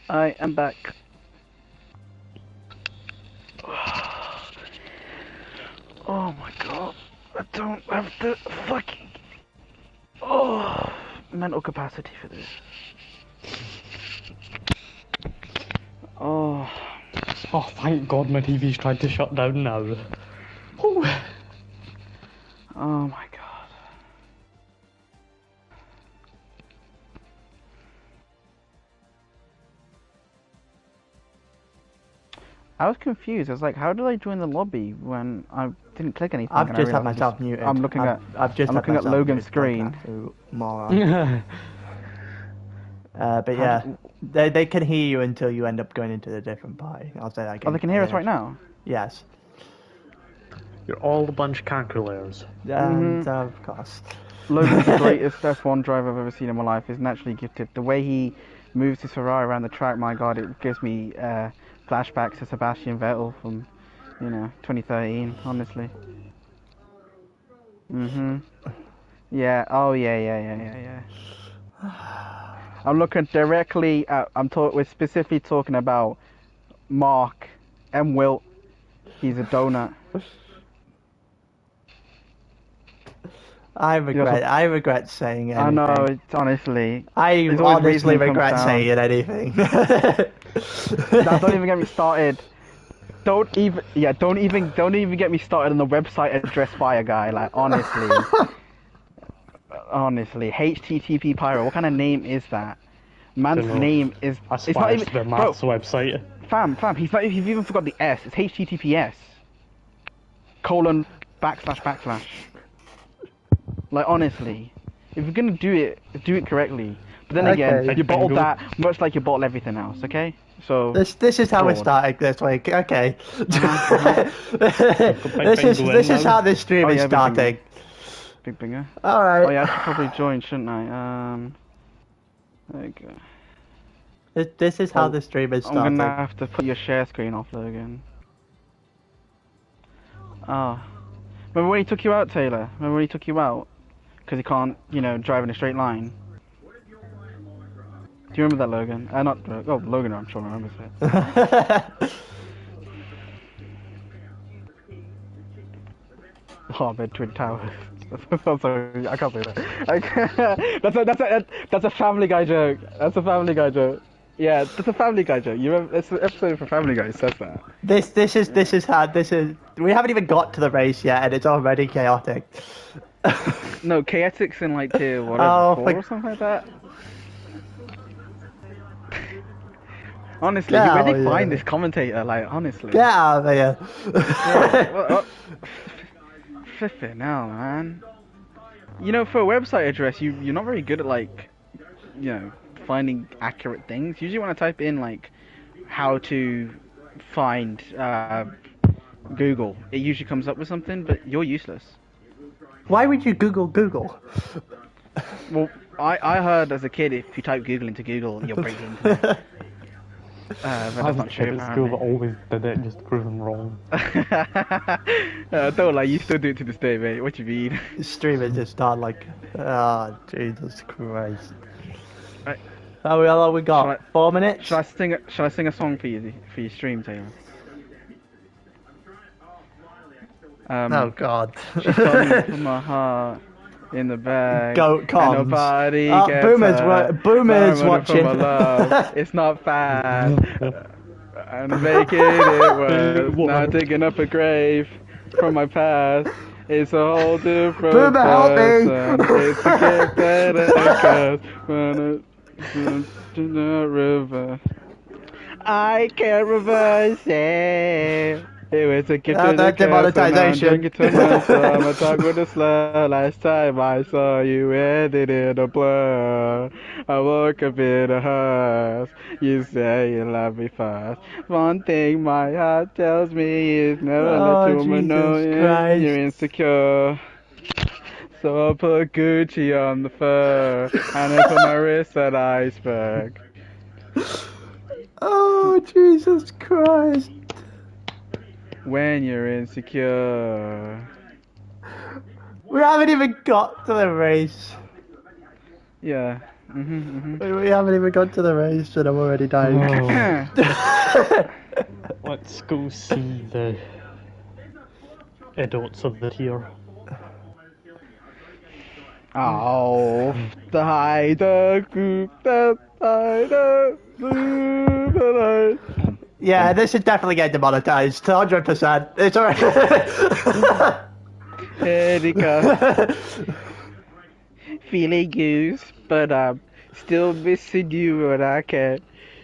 I am back. Oh my god. I don't have the fucking mental capacity for this. Oh. Oh, thank God my TV's tried to shut down now. Oh my god. I was confused. I was like, how did I join the lobby when I didn't click anything? I've just had myself muted. I'm looking at Logan's screen. But yeah, they can hear you until you end up going into a different party. I'll say that again. Oh, they can hear us right now? Yes. You're all a bunch of calculators. And of course. Logan's the greatest F1 driver I've ever seen in my life. He's naturally gifted. The way he moves his Ferrari around the track, my god, it gives me flashbacks to Sebastian Vettel from, 2013, honestly. Yeah, oh yeah. I'm looking directly at, we're specifically talking about Mark M. Wilt. He's a donut. I regret saying anything. I know, it's honestly. I honestly regret saying anything. Now, don't even get me started. Don't even get me started on the website address fire guy. Like, honestly. Honestly, httpPyro. What kind of name is that? Man's name is. It's not even the maths website. Fam. He's even forgot the S. It's https:// Like, honestly, if you're gonna do it correctly. But then again, you bottled that much like you bottle everything else. Okay, so this is how we started this week. Okay, this is how this stream is starting. Big Binger. All right. Oh yeah, I should probably join, shouldn't I? There you go. This is how the stream is starting. I'm gonna have to put your share screen off, Logan. Oh. Remember when he took you out, Taylor? Remember when he took you out? Because he can't, drive in a straight line. Do you remember that, Logan? Logan, I'm sure remembers it. Oh, bed Twin Towers. I'm sorry, I can't say that. That's a Family Guy joke. That's a Family Guy joke. Yeah, that's a Family Guy joke. You remember? It's an episode for Family Guy. It says that. This is how this is. We haven't even got to the race yet, and it's already chaotic. No, chaotic's in like tier whatever 4 or something like that. Honestly, where did they find this commentator? Like, honestly. Get out of here. Flipping hell, man. For a website address, you're not very good at finding accurate things. Usually when I type in like how to find Google, it usually comes up with something, but you're useless. Why would you Google? Well, I heard as a kid if you type Google into Google, you'll break the internet. But that's not true, at school that always did it, just to prove them wrong. Don't lie, you still do it to this day, mate. What you mean? Streaming just started like, Jesus Christ. Right. How long we got? 4 minutes? Shall I sing a song for your stream, Taylor? Oh God. She's calling me from my heart in the bag. Goat comms. And nobody gets Boomers watching. My love. It's not fast. I'm making it worse. Now digging up a grave from my past. It's a whole different Boomer, help me! It's a gift that I curse. The river. I can't reverse it. It was a gift and a curse, demonetization. And I'm to myself. I talk with a slur. Last time I saw you, ended in a blur. I woke up in a hearse. You say you love me first. One thing my heart tells me is never let your woman know you're insecure. So I put Gucci on the fur, and I put my wrist at iceberg. Oh, Jesus Christ. When you're insecure. We haven't even got to the race. Yeah. We haven't even got to the race and I'm already dying. Let's go see the adults of the tier. Auf der Heide guckt das eine Blumenlein. Yeah, this is definitely getting demonetized. 100%. It's alright. Erika. Feeling used, but I'm still missing you when I can't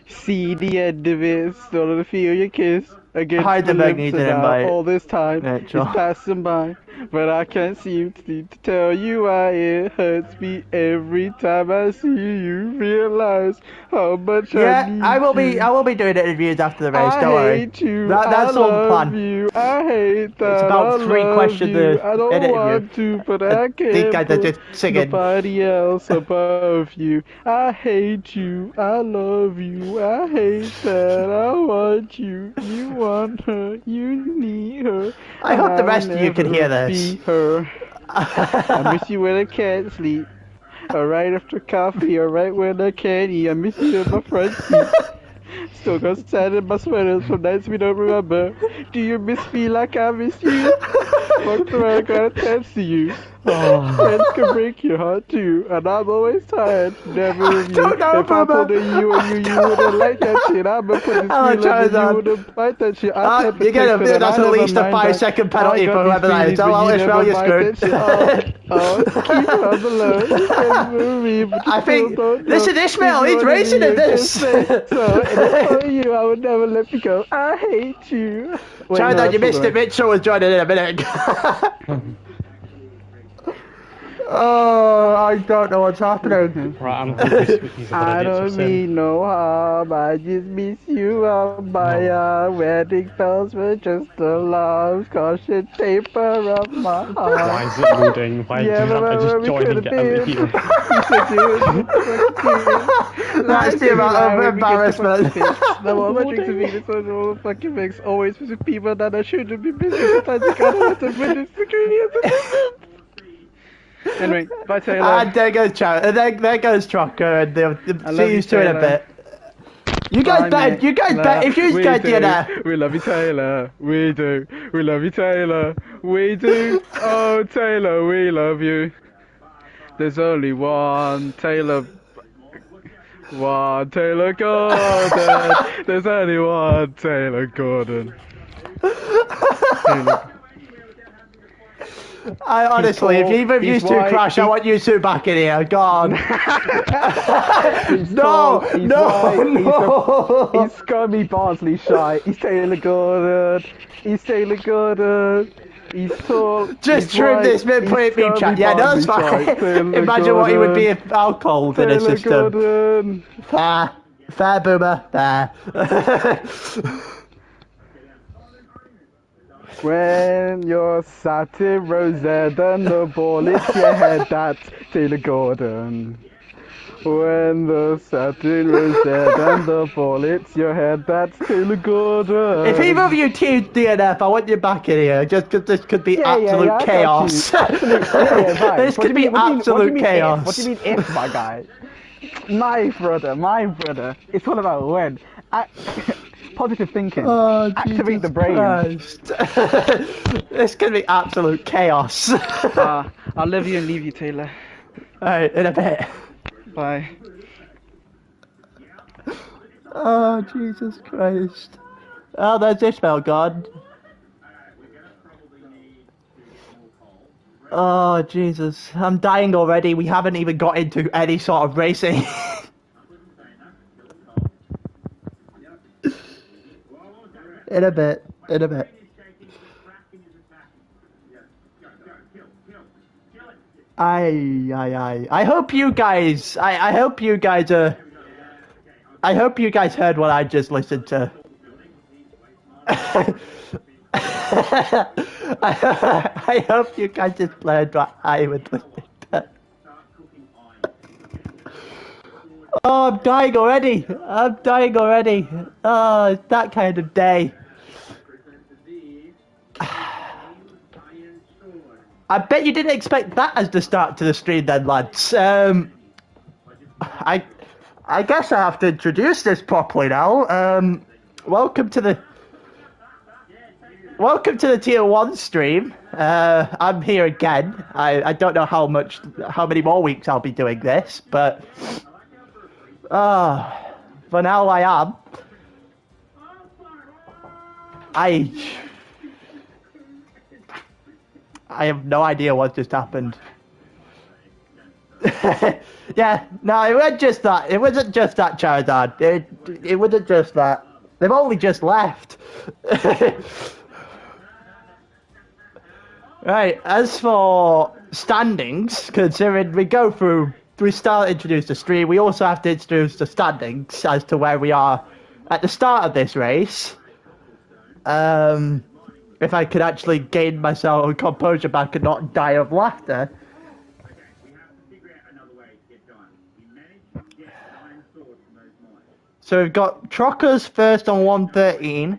see the end of it. Still to feel your kiss against Hi, the the bag lips, needs and an now invite. all this time Mitchell. is passing by. But I can't seem to tell you why it hurts me every time I see you. Realize how much I need I will you. be doing interviews after the race. I Don't worry. hate you. That's I all the love plan. you. I hate that. It's about I 3 love questions you. to I don't interview. want to, but I These can't guys are put just singing. nobody else above you. I hate you. I love you. I hate that. I want you. You want her. You need her. I hope the rest will of you can hear never this. Be her. I miss you when I can't sleep. Or right after coffee, or right when I can't eat. I miss you in my front seat. Still got sand in my sweaters from nights we don't remember. Do you miss me like I miss you? Fucked around, got attached to you. Friends can break your heart too, and I'm always tired, never of you. don't know, If I pulled a you and you wouldn't like that shit. I'ma put this feeling and you wouldn't like that shit. I type a You get text, but that's I at never least a mind 5-second that. penalty I got for whoever these that is. feelings, but Oh, you never Australia's mind good. that shit. Keep it on the low. I think, listen, Ishmael, he's racing in this. So, and if I were you, I would never let you go. I hate you. Wait, Sorry no, that you that's missed it. Mitchell was joining in a minute. Oh, I don't know what's happening. Right, I'm hoping these other I idiots are don't saying. mean no harm, I just miss you on my wedding bells were just alarms, caution taper up my heart. Why is it loading? Why Yeah, do you have to remember just we join could and have get out of been. here? You said you would That's the amount of embarrassment. The more my drinks have been, it's all the fucking mix. Always with people that I shouldn't be busy. Sometimes you gotta let them win this victory. Anyway, bye Taylor. And there goes there goes Trucker, and they'll see you soon in a bit. You guys better, if you guys do that. We love you, Taylor. We do. We love you, Taylor. We do. Oh, Taylor, we love you. There's only one Taylor. One Taylor Gordon. There's only one Taylor Gordon. Taylor. I honestly, if either of you two crash, I want you two back in here. God. No. He's Scummy Barnsley shy. He's Taylor Gordon. He's Taylor Gordon. He's tall. Just trim this mid chat. Yeah, no, that's fine. Imagine what he would be if alcohol in his system. Gordon. Fair boomer. Fair. When you're sat in Rosetta and the ball hits your head, that's Taylor Gordon. When the satin Rosetta and the ball hits your head, that's Taylor Gordon. If either of you team DNF, I want you back in here, just because this could be absolute chaos. This could be absolute chaos. What do you mean if, my guy? My brother. It's all about when. Positive thinking. Oh, activate the brain. This could be absolute chaos. I'll love you and leave you, Taylor. Alright, in a bit. Bye. Oh, Jesus Christ. Oh, there's Ishmael gone. Oh, Jesus. I'm dying already. We haven't even got into any sort of racing. In a bit. I hope you guys, I hope you guys heard what I just listened to. I hope you guys just learned what I would listen to. Oh, I'm dying already. Oh, it's that kind of day. I bet you didn't expect that as the start to the stream then, lads. I guess I have to introduce this properly now. Welcome to the Tier 1 stream. I'm here again. I don't know how many more weeks I'll be doing this, but for now I am. I have no idea what just happened. Yeah, no, it wasn't just that. It wasn't just that, Charizard. It wasn't just that. They've only just left. Right, as for standings, considering we start to introduce the stream, we also have to introduce the standings as to where we are at the start of this race. If I could actually gain myself composure back and not die of laughter. So we've got Truckers first on 113,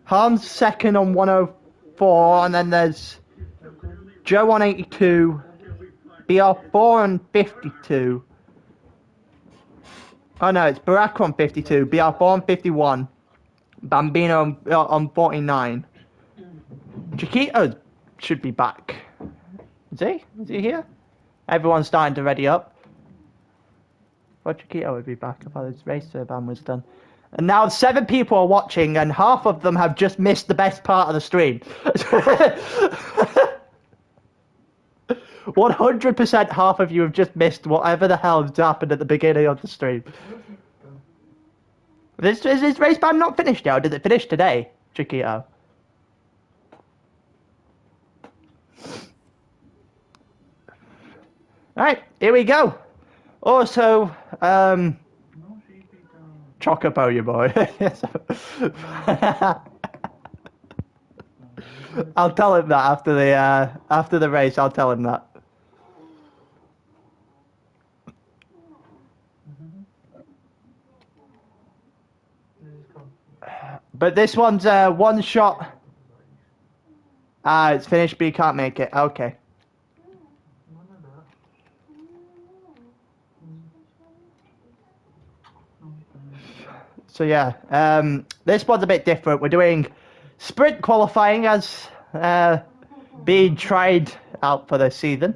Hans second on 104, and then there's Joe on 82, BR4 on 52. Oh no, it's Barack on 52, BR4 on 51, Bambino on 49. Chiquito should be back. Is he? Is he here? Everyone's starting to ready up. Well, Chiquito would be back if this race ban was done. And now 7 people are watching, and half of them have just missed the best part of the stream. 100% half of you have just missed whatever the hell has happened at the beginning of the stream. Is this race ban not finished now? Did it finish today, Chiquito? Alright, here we go. Also, Chocobo, you boy. I'll tell him that after the race. I'll tell him that. But this one's one shot. It's finished, but you can't make it. Okay. So yeah, this one's a bit different. We're doing sprint qualifying as being tried out for this season.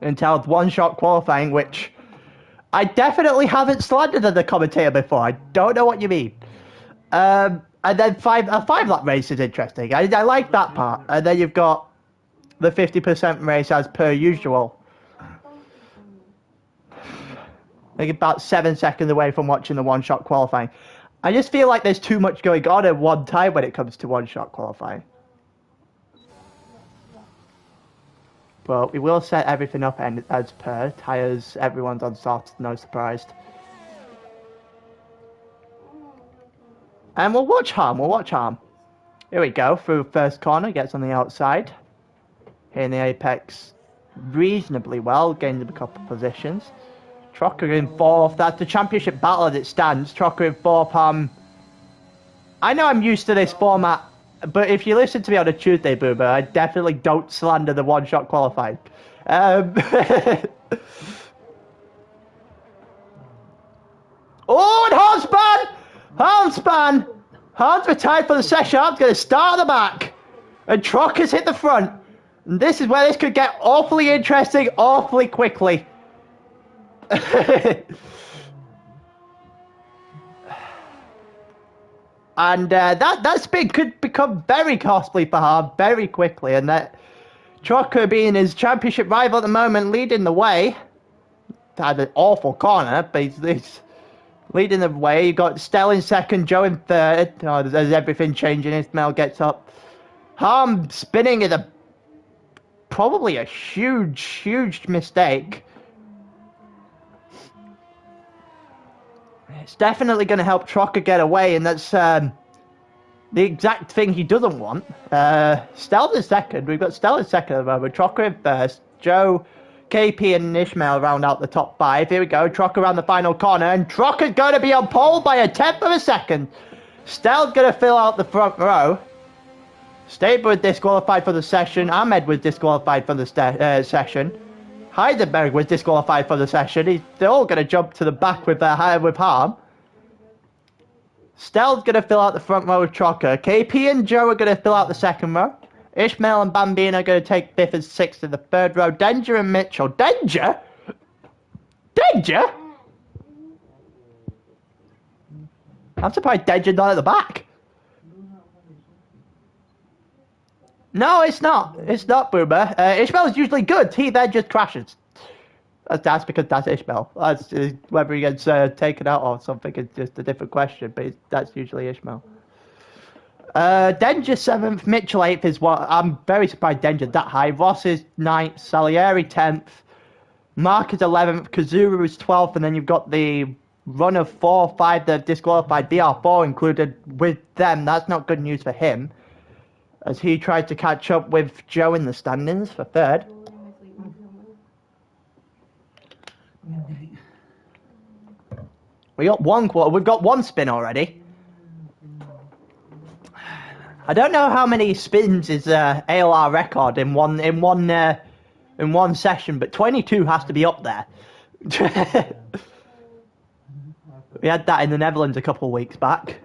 Entailed one-shot qualifying, which I definitely haven't slandered as a commentator before. I don't know what you mean. And then a five-lap race is interesting. I like that part. And then you've got the 50% race as per usual. Like about 7 seconds away from watching the one-shot qualifying. I just feel like there's too much going on at one time when it comes to one-shot qualifying. But we will set everything up as per. Tyres, everyone's on soft, no surprise. And we'll watch Harm. Here we go, through first corner, gets on the outside. Hitting the apex reasonably well, gains a couple of positions. Trocker in 4th. That's the championship battle as it stands. Trocker in 4th. I know I'm used to this format, but if you listen to me on a Tuesday, Boomer, I definitely don't slander the one-shot qualifying. Oh, and Harmspan! Harm's retired for the session. Harm's going to start at the back. And Trocker's hit the front. And this is where this could get awfully interesting, awfully quickly. And that spin could become very costly for Harm very quickly, and that Trocker being his championship rival at the moment, leading the way. Had an awful corner, but he's leading the way. You got Stell in 2nd, Joe in 3rd. Oh, there's everything changing. Ismail gets up. Harm spinning is probably a huge mistake. It's definitely going to help Trocker get away, and that's the exact thing he doesn't want. Stell's in 2nd. We've got Stell in 2nd at the moment. Trocker in 1st. Joe, KP, and Ishmael round out the top 5. Here we go. Trocker around the final corner, and Trocker's going to be on pole by a 10th of a second. Stell's going to fill out the front row. Staber was disqualified for the session. Ahmed was disqualified for the session. Heidenberg was disqualified from the session. They're all going to jump to the back with harm. Stell's going to fill out the front row with Trocker. KP and Joe are going to fill out the second row. Ishmael and Bambino are going to take 5th and 6th in the third row. Denja and Mitchell. Denja? Denja? I'm surprised Denja's not at the back. No, it's not. It's not, Boomer. Ishmael's usually good. He then just crashes. That's because that's Ishmael. Whether he gets taken out or something is just a different question, but that's usually Ishmael. Denja 7th, Mitchell 8th is what... I'm very surprised Denja's that high. Ross is 9th, Salieri 10th, Mark is 11th, Kazuru is 12th, and then you've got the run of 4 5 that have disqualified, BR4 included with them. That's not good news for him, as he tried to catch up with Joe in the standings for 3rd. We've got one spin already. I don't know how many spins is ALR record in one session, but 22 has to be up there. We had that in the Netherlands a couple of weeks back.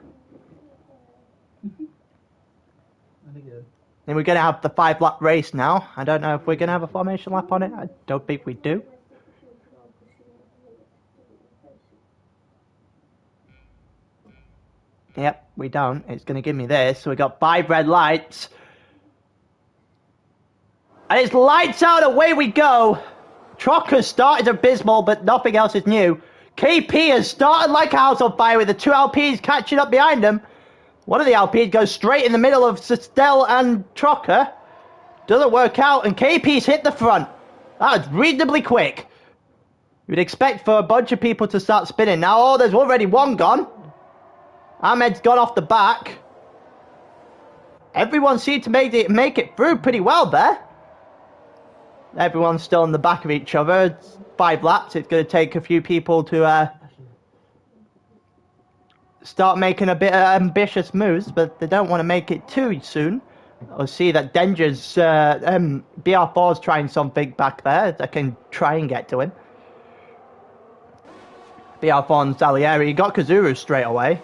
And we're going to have the 5-lap race now. I don't know if we're going to have a formation lap on it. I don't think we do. Yep, we don't. It's going to give me this. So we got 5 red lights. And it's lights out, away we go. Trocker started abysmal, but nothing else is new. KP has started like a house on fire with the 2 LPs catching up behind him. One of the LPs goes straight in the middle of Stell and Trocker. Doesn't work out, and KP's hit the front. That was reasonably quick. You'd expect for a bunch of people to start spinning. Now, oh, there's already one gone. Ahmed's gone off the back. Everyone seemed to make it through pretty well there. Everyone's still in the back of each other. It's 5 laps. It's going to take a few people to start making a bit of ambitious moves, but they don't want to make it too soon. I'll see that Denja's BR4's trying something back there that can try and get to him. BR4 and Salieri. He got Kazuru straight away.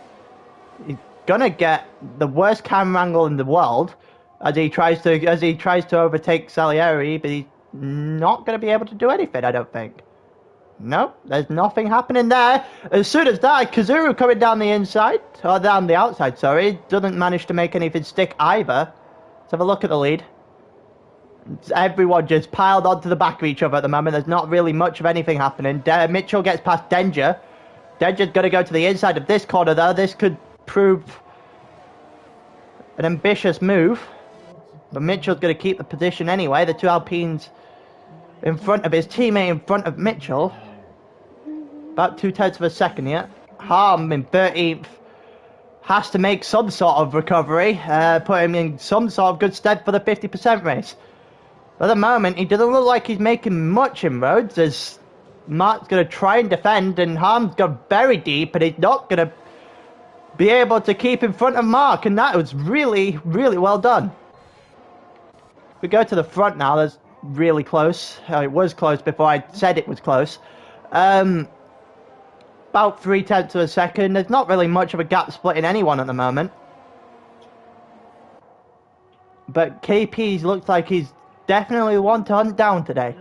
He's gonna get the worst camera angle in the world as he tries to overtake Salieri, but he's not gonna be able to do anything, I don't think. Nope, there's nothing happening there. As soon as that, Kazuru coming down the inside, or down the outside, sorry, doesn't manage to make anything stick either. Let's have a look at the lead. Everyone just piled onto the back of each other at the moment. There's not really much of anything happening. Mitchell gets past Denja. Denja's gonna go to the inside of this corner though. This could prove an ambitious move, but Mitchell's going to keep the position anyway. The 2 Alpines in front of his teammate, in front of Mitchell, about 2/10 of a second yet. Harm in 13th has to make some sort of recovery, put him in some sort of good stead for the 50% race. At the moment, he doesn't look like he's making much inroads, as Mark's going to try and defend, and Harm's gone very deep, and he's not going to be able to keep in front of Mark, and that was really, really well done. If we go to the front now, that's really close. It was close before I said it was close. About 3/10 of a second. There's not really much of a gap splitting anyone at the moment. But KP looks like he's definitely the one to hunt down today.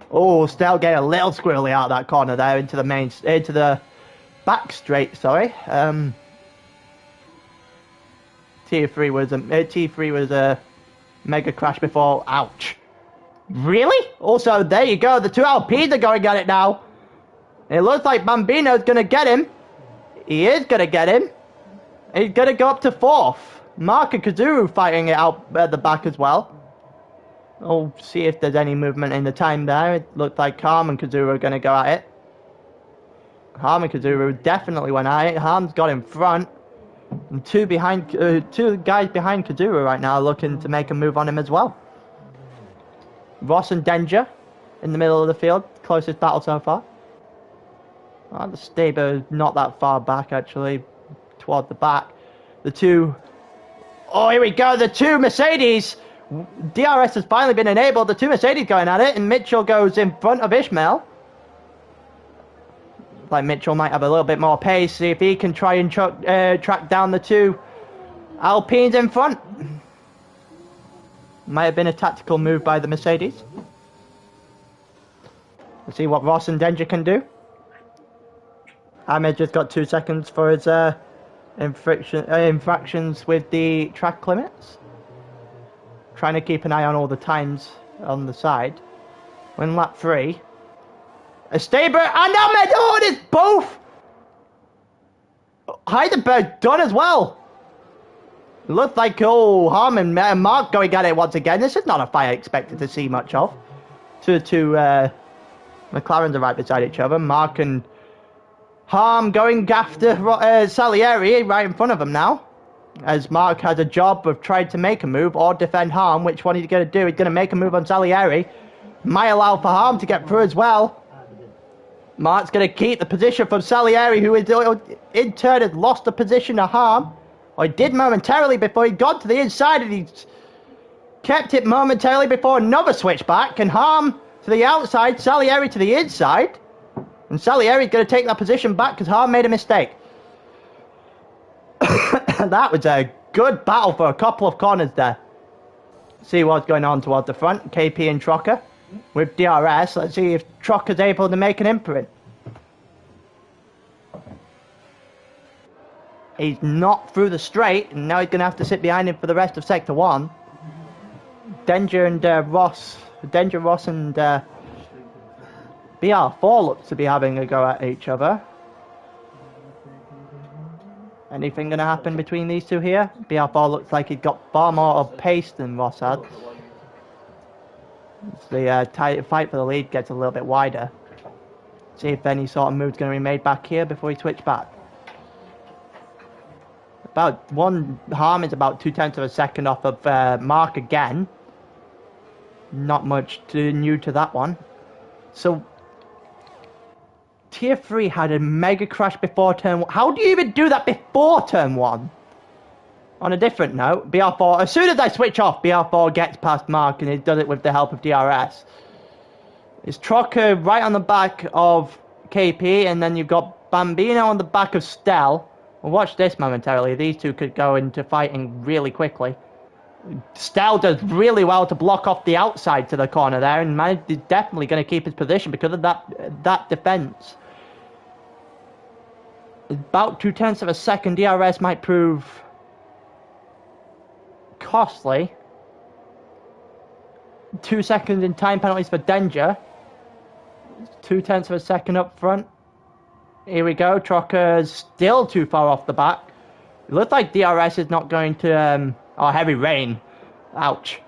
Oh, Stell getting a little squirrely out of that corner there into the back straight, sorry. T3 was a mega crash before. Ouch. Really? Also, there you go. The 2 LPs are going at it now. It looks like Bambino's going to get him. He is going to get him. He's going to go up to 4th. Mark and Kazuru fighting it out at the back as well. We'll see if there's any movement in the time there. It looked like Harm and Kazuru are going to go at it. Harm and Kazuru definitely went at it. Harm's got in front. And 2 guys behind Kazuru right now looking to make a move on him as well. Ross and Denja in the middle of the field. Closest battle so far. The Staber not that far back actually. Toward the back. The 2... Oh, here we go. The 2 Mercedes DRS has finally been enabled. The two Mercedes going at it, and Mitchell goes in front of Ishmael. Like Mitchell might have a little bit more pace, see if he can try and track down the two Alpines in front. Might have been a tactical move by the Mercedes. Let's see what Ross and Denja can do. Ahmed just got 2 seconds for his infractions with the track limits. Trying to keep an eye on all the times on the side. We're in lap 3. Esteban and Ahmed, oh, it is both! Heidenberg done as well. It looks like, oh, Harmon and Mark going at it once again. This is not a fight I expected to see much of. Two McLarens are right beside each other. Mark and Harm going after Salieri right in front of him now. As Mark has a job of trying to make a move or defend Harm. Which one is he going to do? He's going to make a move on Salieri. Might allow for Harm to get through as well. Mark's going to keep the position from Salieri, who in turn has lost the position to Harm. Or he did momentarily before he got to the inside, and he kept it momentarily before another switchback. And Harm to the outside, Salieri to the inside. And Salieri's going to take that position back because Harm made a mistake. That was a good battle for a couple of corners there. See what's going on towards the front. KP and Trocker with DRS. Let's see if Trocker's able to make an imprint. He's not through the straight, and now he's going to have to sit behind him for the rest of Sector 1. Denja, Ross and BR4 looks to be having a go at each other. Anything going to happen between these two here? BR4 looks like he's got far more of pace than Ross had. The fight for the lead gets a little bit wider. See if any sort of move's going to be made back here before he switch back. Harm is about 0.2 of a second off of Mark again. Not much new to that one. So, Tier 3 had a mega crash before turn 1. How do you even do that before turn 1? On a different note, BR4, as soon as I switch off, BR4 gets past Mark, and he does it with the help of DRS. It's Trocker right on the back of KP, and then you've got Bambino on the back of Stell. Well, watch this momentarily. These two could go into fighting really quickly. Stell does really well to block off the outside to the corner there, and man is definitely going to keep his position because of that defense. About 0.2 of a second. DRS might prove costly. 2 seconds in time penalties for Denja. 0.2 of a second up front. Here we go. Trocker's still too far off the back. It looks like DRS is not going to... oh, heavy rain. Ouch.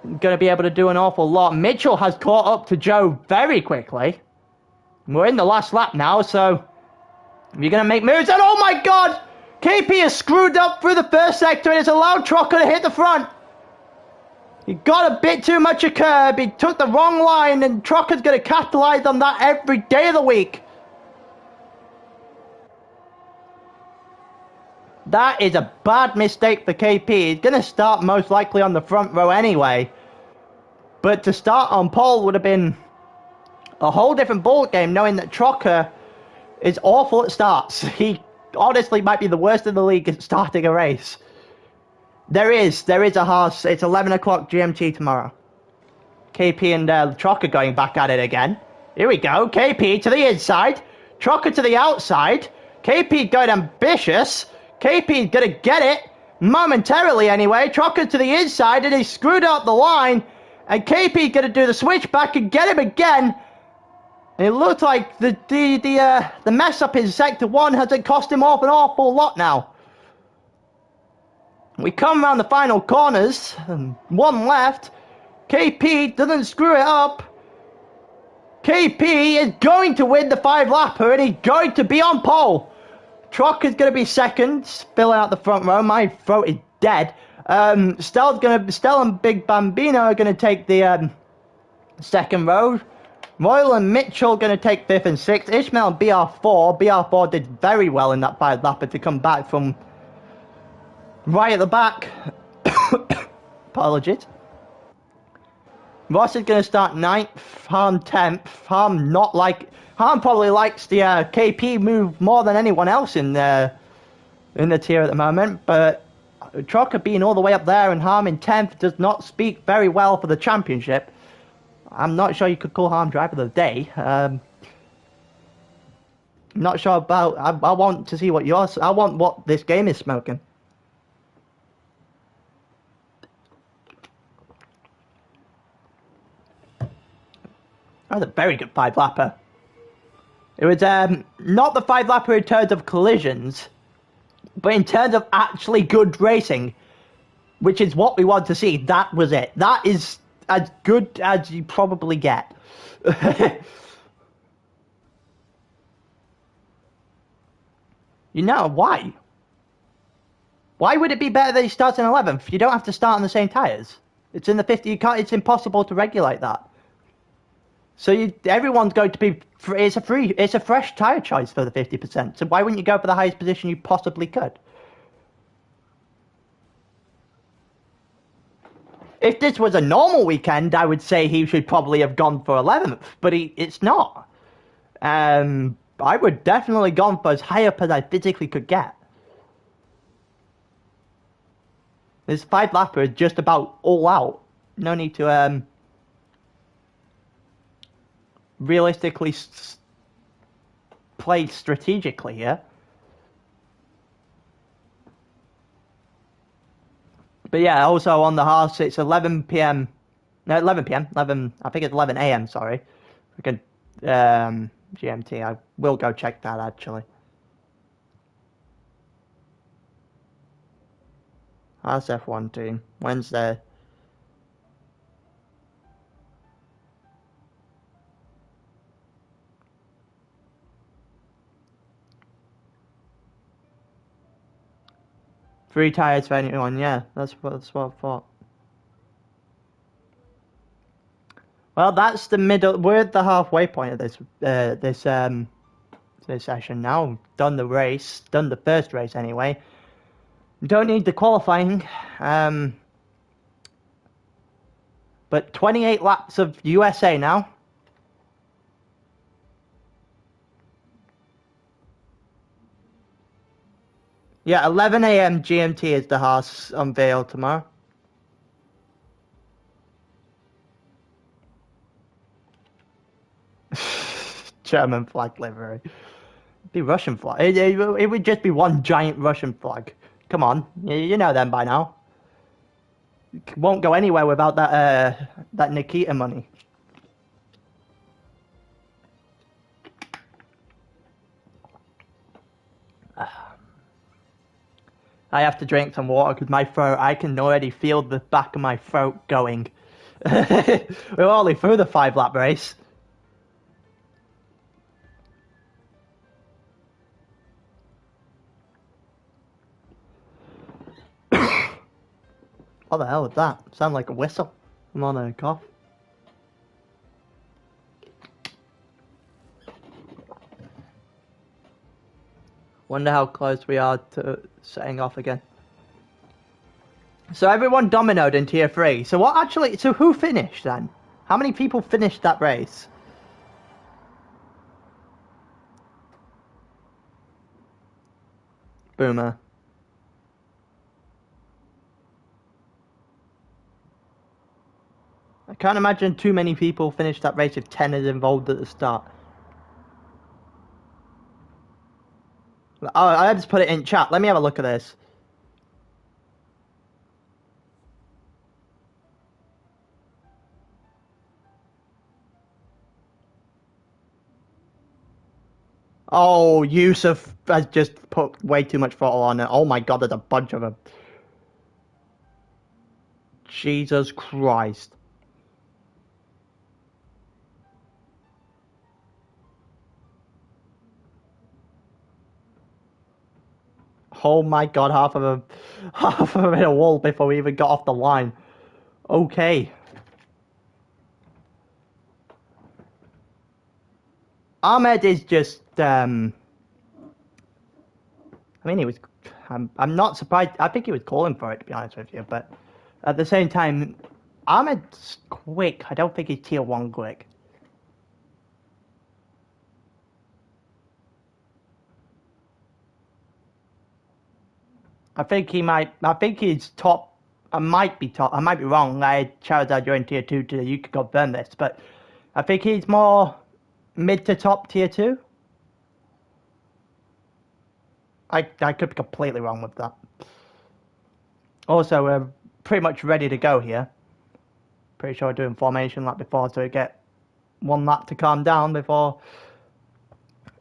Going to be able to do an awful lot. Mitchell has caught up to Joe very quickly. We're in the last lap now, so... you're going to make moves. And oh my god! KP is screwed up through the first sector and has allowed Trocker to hit the front. He got a bit too much a curb. He took the wrong line, and Trocker's going to capitalize on that every day of the week. That is a bad mistake for KP. He's going to start most likely on the front row anyway. But to start on pole would have been a whole different ball game, knowing that Trocker is awful at starts. He honestly might be the worst in the league at starting a race. There is a harsh... it's 11 o'clock GMT tomorrow. KP and Trocker going back at it again. Here we go. KP to the inside. Trocker to the outside. KP going ambitious. KP's going to get it, momentarily anyway. Trocker to the inside, and he screwed up the line. And KP's going to do the switch back and get him again. And it looks like the mess up in Sector 1 hasn't cost him off an awful lot now. We come around the final corners, and one left. KP doesn't screw it up. KP is going to win the 5-lapper, and he's going to be on pole. Trock is going to be second, filling out the front row. My throat is dead. Stell and Big Bambino are going to take the second row. Royal and Mitchell going to take 5th and 6th. Ishmael and BR4. BR4 did very well in that 5-lapper to come back from right at the back. Apologies. Ross is going to start 9th, Harm 10th. Harm probably likes the KP move more than anyone else in the tier at the moment, but Trocker being all the way up there and Harm in 10th does not speak very well for the championship. I'm not sure you could call Harm driver of the day. Not sure about. I want to see what yours. I want what this game is smoking. That was a very good 5-lapper. It was not the 5-lapper in terms of collisions, but in terms of actually good racing, which is what we want to see. That was it. That is as good as you probably get. You know why? Why would it be better that he starts in 11th? You don't have to start on the same tires. It's in the 50. You can't. It's impossible to regulate that. So everyone's going to be. It's a fresh tire choice for the 50%. So why wouldn't you go for the highest position you possibly could? If this was a normal weekend, I would say he should probably have gone for 11th, but it's not. I would definitely gone for as high up as I physically could get. This 5-lapper is just about all out. No need to realistically play strategically here. But yeah, also on the horse, it's 11 p.m. No, 11 p.m. 11. I think it's 11 a.m. Sorry, we can GMT. I will go check that actually. Horse F1 team Wednesday. Three tires for anyone, yeah, that's what I thought. Well, that's the middle. We're at the halfway point of this session now. Done the race, done the first race anyway. Don't need the qualifying. But 28 laps of USA now. Yeah, 11 a.m. GMT is the horse unveiled tomorrow. German flag livery. It'd be Russian flag. It would just be one giant Russian flag. Come on, you know them by now. Won't go anywhere without that Nikita money. I have to drink some water because my throat, I can already feel the back of my throat going. We're only through the 5-lap race. What the hell is that? Sound like a whistle. I'm on a cough. Wonder how close we are to setting off again. So everyone dominoed in tier 3. So what actually? So who finished then? How many people finished that race? Boomer. I can't imagine too many people finished that race if 10 is involved at the start. Oh, I just put it in chat. Let me have a look at this. Oh, Yusuf has just put way too much throttle on it. Oh my god, there's a bunch of them. Jesus Christ. Oh my god, half of them hit a wall before we even got off the line. Okay. Ahmed is just, I mean, he was, I'm not surprised. I think he was calling for it, to be honest with you, but At the same time, Ahmed's quick. I don't think he's tier 1 quick. I think he's top. I might be top. I might be wrong. Charizard, you're in tier 2 too. You could confirm this, but I think he's more mid to top tier 2. I could be completely wrong with that. Also, we're pretty much ready to go here. Pretty sure we're doing formation lap before, so we get one lap to calm down before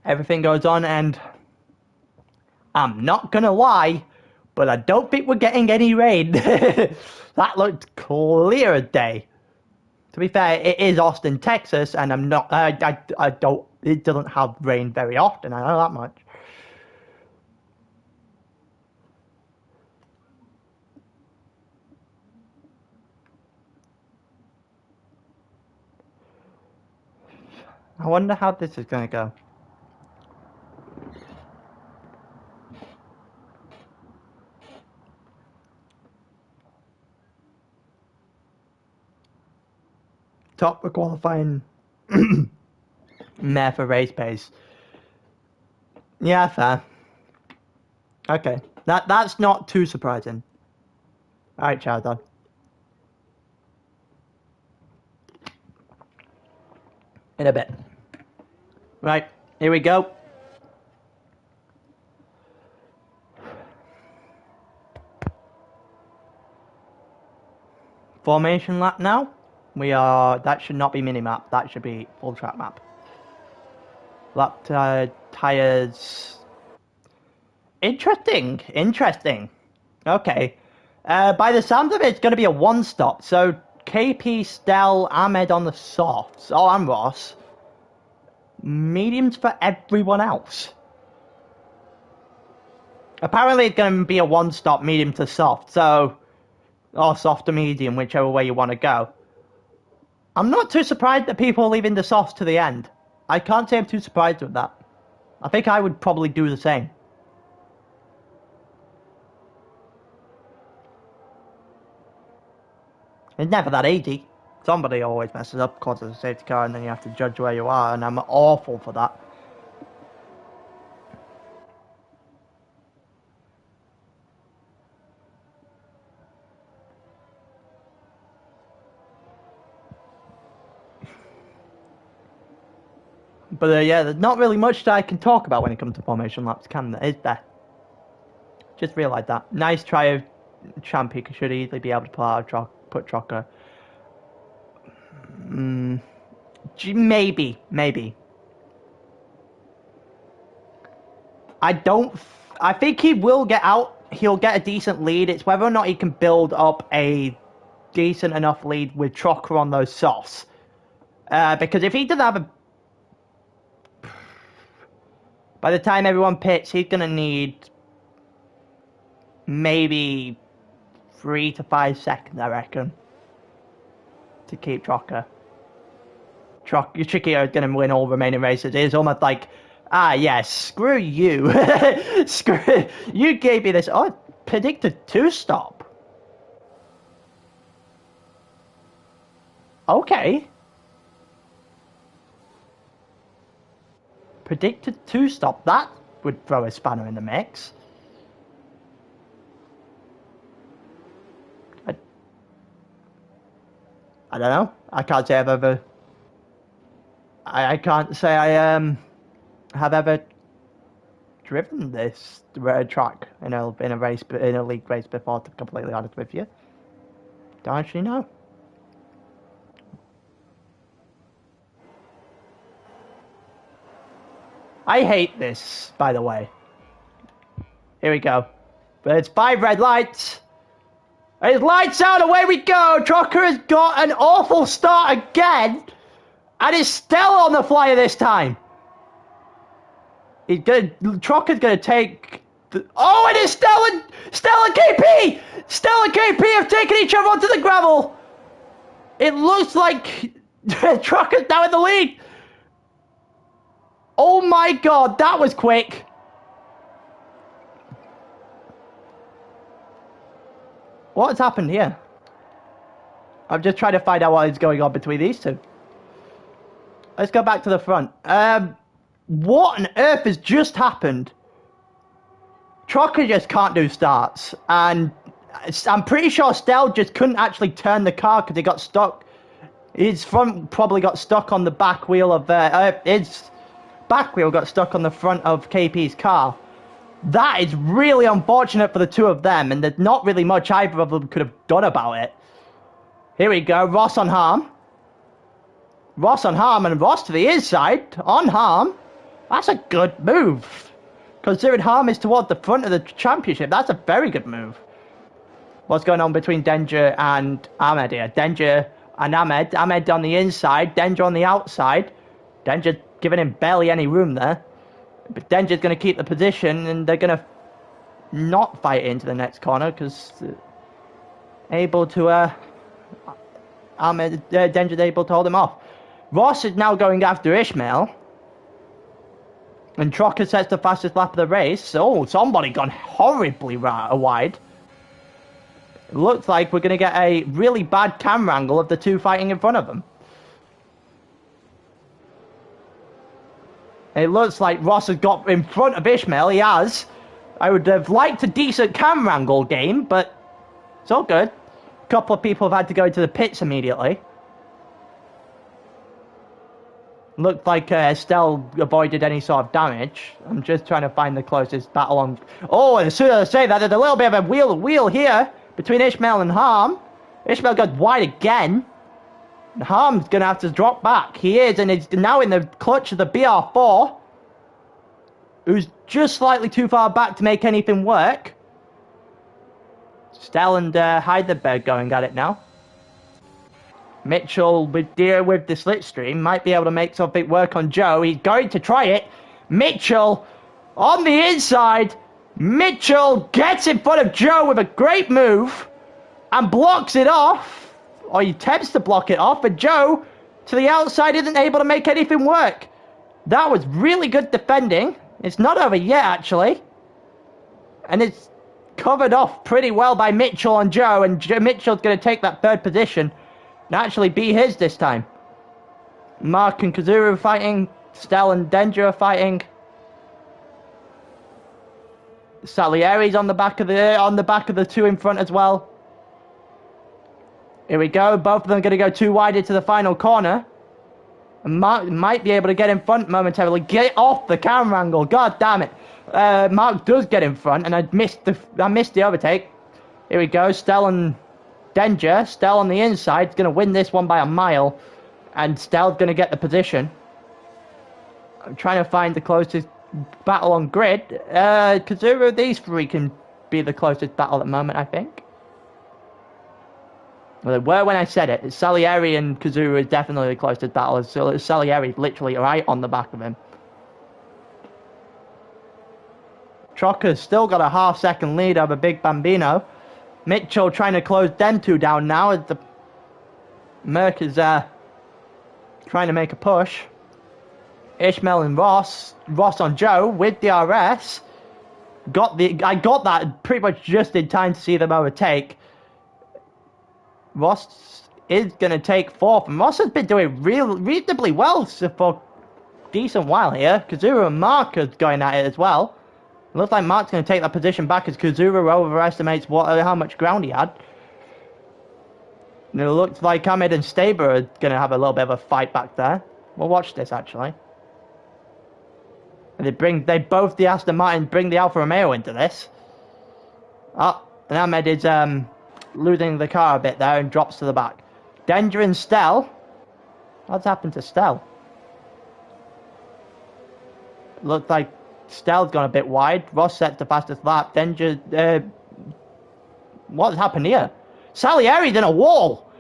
everything goes on. And I'm not gonna lie, but I don't think we're getting any rain. That looked clear as day. To be fair, it is Austin, Texas, and I'm not. I don't. It doesn't have rain very often. I know that much. I wonder how this is gonna go. Top for qualifying. Meh for race pace. Yeah, fair. Okay, that's not too surprising. All right, Charizard. In a bit. Right, here we go. Formation lap now. We are. That should not be mini map. That should be full track map. Lap tires. Interesting. Okay. By the sound of it, it's going to be a one stop. So KP, Stell, Ahmed on the softs. Oh, and Ross. Mediums for everyone else. Apparently, it's going to be a one stop medium to soft. So, or soft to medium, whichever way you want to go. I'm not too surprised that people are leaving the softs to the end. I can't say I'm too surprised with that. I think I would probably do the same. It's never that easy. Somebody always messes up, causes a safety car, and then you have to judge where you are, and I'm awful for that. But yeah, there's not really much that I can talk about when it comes to formation laps, can there? Is there? Just realised that. Nice try of Champy, should easily be able to put Trocker. Maybe. I think he will get out. He'll get a decent lead. It's whether or not he can build up a decent enough lead with Trocker on those softs. Because if he doesn't have a... By the time everyone pits, he's going to need maybe 3 to 5 seconds, I reckon, to keep Trocker. Tricky are going to win all remaining races. It's almost like, yes, screw you. You gave me this. Oh, predicted 2-stop. Okay. Predicted 2-stop. That would throw a spanner in the mix. I don't know. I can't say I've ever... I can't say I have ever driven this track in a league race before, to be completely honest with you. Don't actually know. I hate this, by the way. Here we go. But it's 5 red lights. It's lights out, away we go! Trocker has got an awful start again! And it's still on the flyer this time! Trocker's gonna take... Oh, and it's Stella and KP! Stella and KP have taken each other onto the gravel! It looks like Trocker's now in the lead! Oh my god, that was quick! What has happened here? I'm just trying to find out what is going on between these two. Let's go back to the front. What on earth has just happened? Trucker just can't do starts, and I'm pretty sure Stell just couldn't actually turn the car because he got stuck. His front probably got stuck on the back wheel of his back wheel got stuck on the front of KP's car. That is really unfortunate for the two of them, and there's not really much either of them could have done about it. Here we go, Ross on harm. Ross on harm, and Ross to the inside on harm. That's a good move. Considering harm is toward the front of the championship, that's a very good move. What's going on between Denja and Ahmed here? Denja and Ahmed. Ahmed on the inside, Denja on the outside. Denja giving him barely any room there. But Denja's going to keep the position, and they're going to not fight into the next corner because able to Denja's able to hold him off. Ross is now going after Ishmael. And Trocker sets the fastest lap of the race. Oh, somebody gone horribly wide. It looks like we're going to get a really bad camera angle of the two fighting in front of them. It looks like Ross has got in front of Ishmael. He has. I would have liked a decent camera angle game, but it's all good. A couple of people have had to go to the pits immediately. Looked like Estelle avoided any sort of damage. I'm just trying to find the closest battle on... Oh, and as soon as I say that, there's a little bit of a wheel here between Ishmael and Harm. Ishmael goes wide again. And Harm's going to have to drop back. He is, and he's now in the clutch of the BR4, who's just slightly too far back to make anything work. Stell and Heidelberg going at it now. Mitchell with the slipstream might be able to make something work on Joe. He's going to try it. Mitchell on the inside. Mitchell gets in front of Joe with a great move and blocks it off. Or he attempts to block it off, but Joe to the outside isn't able to make anything work. That was really good defending. It's not over yet, actually. And it's covered off pretty well by Mitchell and Joe, and Mitchell's going to take that third position. Actually be his this time. Mark and Kazuru are fighting. Stell and Denja are fighting. Salieri's on the back of the two in front as well. Here we go. Both of them are going to go too wide into the final corner. And Mark might be able to get in front momentarily. Get off the camera angle. God damn it. Mark does get in front, and I missed the overtake. Here we go. Stell and Denja. Stell on the inside is going to win this one by a mile, and Stell's going to get the position. I'm trying to find the closest battle on grid. Kazuru, these three can be the closest battle at the moment, I think. Well, they were when I said it. Salieri and Kazuru is definitely the closest battle. So Salieri is literally right on the back of him. Trocker's still got a half-second lead over Big Bambino. Mitchell trying to close them two down now as the Merc is trying to make a push. Ishmael and Ross on Joe with the RS. I got that pretty much just in time to see them overtake. Ross is going to take fourth, and Ross has been doing reasonably well for a decent while here. Kazuru and Mark are going at it as well. It looks like Mark's going to take that position back as Kazuru overestimates how much ground he had. And it looks like Ahmed and Staber are going to have a little bit of a fight back there. We'll watch this, actually. And the Aston Martin bring the Alfa Romeo into this. Oh, and Ahmed is losing the car a bit there and drops to the back. Denja and Stell. What's happened to Stell? Looks like Stell's gone a bit wide. Ross sets the fastest lap. Denja, what's happened here? Salieri's in a wall.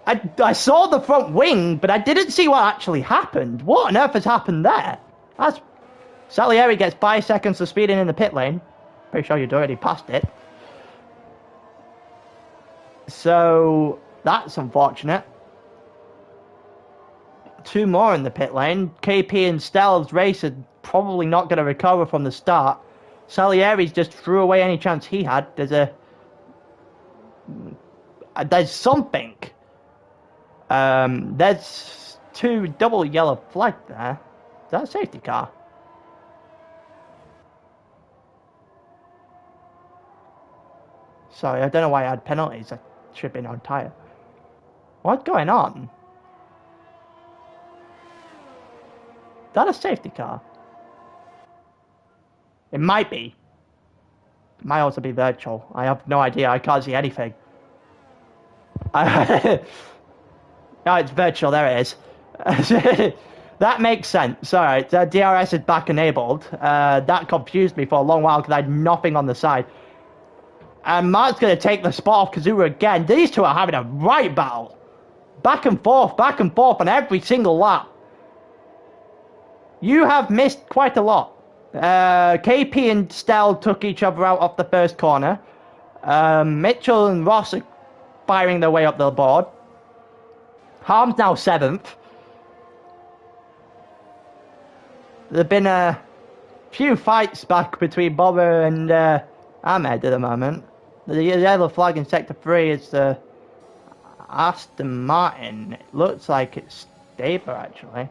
I saw the front wing, but I didn't see what actually happened. What on earth has happened there? Salieri gets 5 seconds for speeding in the pit lane. Pretty sure you'd already passed it. So that's unfortunate. 2 more in the pit lane. KP and Stell's race are probably not going to recover from the start. Salieri's just threw away any chance he had. There's something There's 2 double yellow flags there. Is that a safety car? Sorry, I don't know why I had penalties. I should have been on tyre. What's going on? Is that a safety car? It might be. It might also be virtual. I have no idea. I can't see anything. No, it's virtual. There it is. That makes sense. Alright, DRS is back enabled. That confused me for a long while because I had nothing on the side. And Mark's going to take the spot off Kazura again. These two are having a right battle. Back and forth on every single lap. You have missed quite a lot. KP and Stell took each other out off the first corner. Mitchell and Ross are firing their way up the board. Harm's now 7th. There have been a few fights back between Bobber and Ahmed at the moment. The yellow flag in Sector 3 is the Aston Martin. It looks like it's Staber, actually.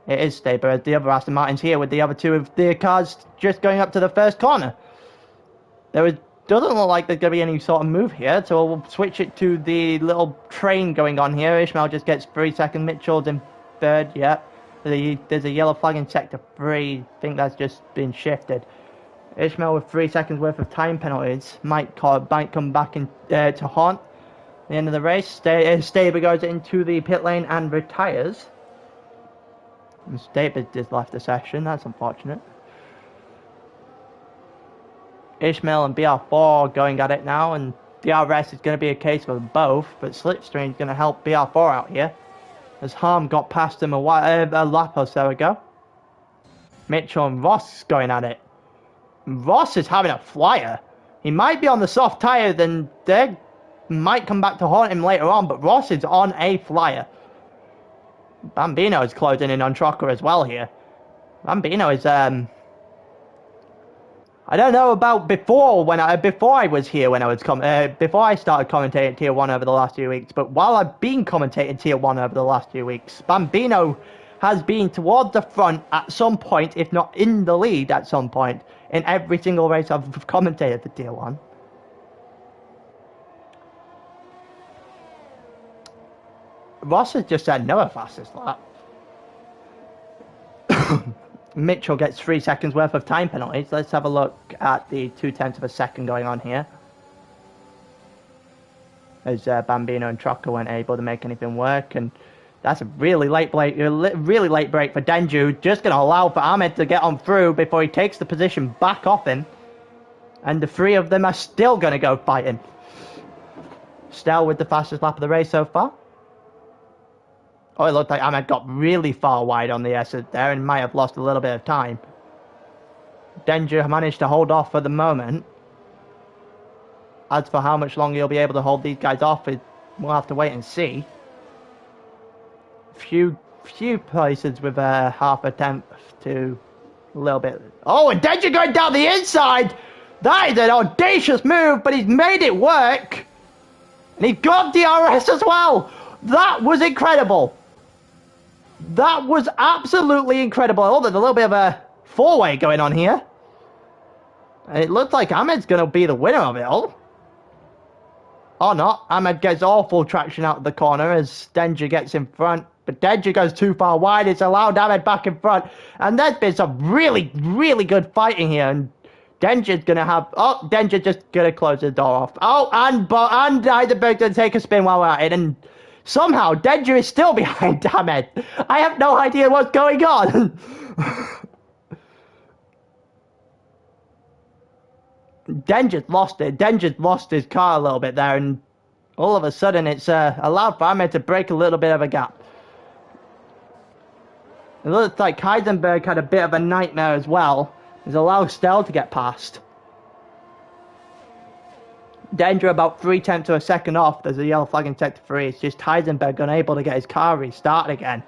It is Staber. The other Aston Martin's here with the other 2 of the cars just going up to the first corner. Doesn't look like there's going to be any sort of move here, so we'll switch it to the little train going on here. Ishmael just gets 3 seconds. Mitchell's in 3rd, yep. There's a yellow flag in Sector 3. I think that's just been shifted. Ishmael with 3 seconds worth of time penalties might come back in, to haunt the end of the race. Staber goes into the pit lane and retires. And Staber just left the session. That's unfortunate. Ishmael and BR4 going at it now, and DRS is going to be a case for both, but Slipstream is going to help BR4 out here, as Harm got past him a lap or so ago. Mitchell and Ross going at it. Ross is having a flyer. He might be on the soft tyre, then they might come back to haunt him later on, but Ross is on a flyer. Bambino is closing in on Trocker as well here. Bambino is, I don't know about before I was here when I was before I started commentating Tier 1 over the last few weeks, but while I've been commentating Tier 1 over the last few weeks, Bambino has been towards the front at some point, if not in the lead at some point, in every single race I've commentated for Tier 1. Ross has just had no fastest lap. Mitchell gets 3 seconds worth of time penalties. Let's have a look at the 0.2 of a second going on here. As Bambino and Trocker weren't able to make anything work, and that's a really late break for Denju. Just going to allow for Ahmed to get on through before he takes the position back off him. And the 3 of them are still going to go fighting. Stell with the fastest lap of the race so far. Oh, it looked like Ahmed got really far wide on the exit there and might have lost a little bit of time. Denju managed to hold off for the moment. As for how much longer he'll be able to hold these guys off, we'll have to wait and see. Few places with a half attempt to a little bit. Oh, and Denju going down the inside! That is an audacious move, but he's made it work! And he got DRS as well! That was incredible! That was absolutely incredible. Oh, there's a little bit of a 4-way going on here. And it looks like Ahmed's going to be the winner of it all. Or not. Ahmed gets awful traction out of the corner as Denja gets in front. But Denja goes too far wide. It's allowed Ahmed back in front. And there's been some really, really good fighting here. And Denja's going to have... Oh, Denja just going to close the door off. Oh, and Heidenberg's going to take a spin while we're at it. And somehow, Denja is still behind Ahmed. I have no idea what's going on. Denja's lost it. Denja's lost his car a little bit there, and all of a sudden it's allowed for Ahmed to break a little bit of a gap. It looks like Heisenberg had a bit of a nightmare as well. He's allowed Stell to get past. Denja about 0.3 of a second off. There's a yellow flag in Sector 3. It's just Heisenberg unable to get his car restarted again.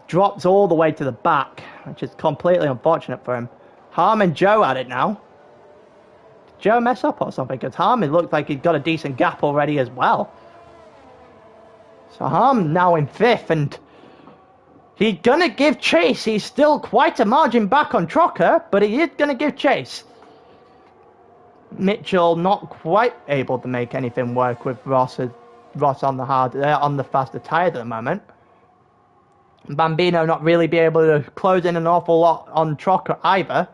Drops all the way to the back, which is completely unfortunate for him. Harm and Joe at it now. Did Joe mess up or something? Because Harm, it looked like he'd got a decent gap already as well. So Harm now in 5th, and he's gonna give chase. He's still quite a margin back on Trocker, but he is gonna give chase. Mitchell not quite able to make anything work with Ross on the faster tyre at the moment. Bambino not really be able to close in an awful lot on Trocker either.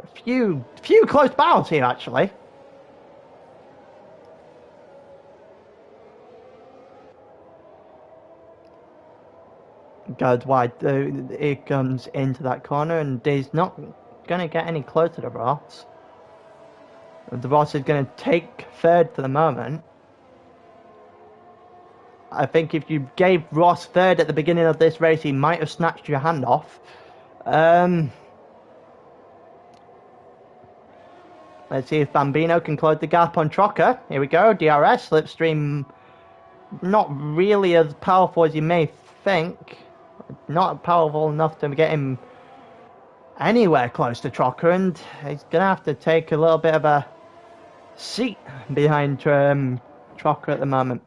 A few close battles here actually. Goes wide. It comes into that corner, and he's not going to get any closer to Ross. The Ross is going to take 3rd for the moment. I think if you gave Ross 3rd at the beginning of this race, he might have snatched your hand off. Let's see if Bambino can close the gap on Trocker. Here we go, DRS, slipstream, not really as powerful as you may think. Not powerful enough to get him anywhere close to Trocker, and he's going to have to take a little bit of a seat behind Trocker at the moment.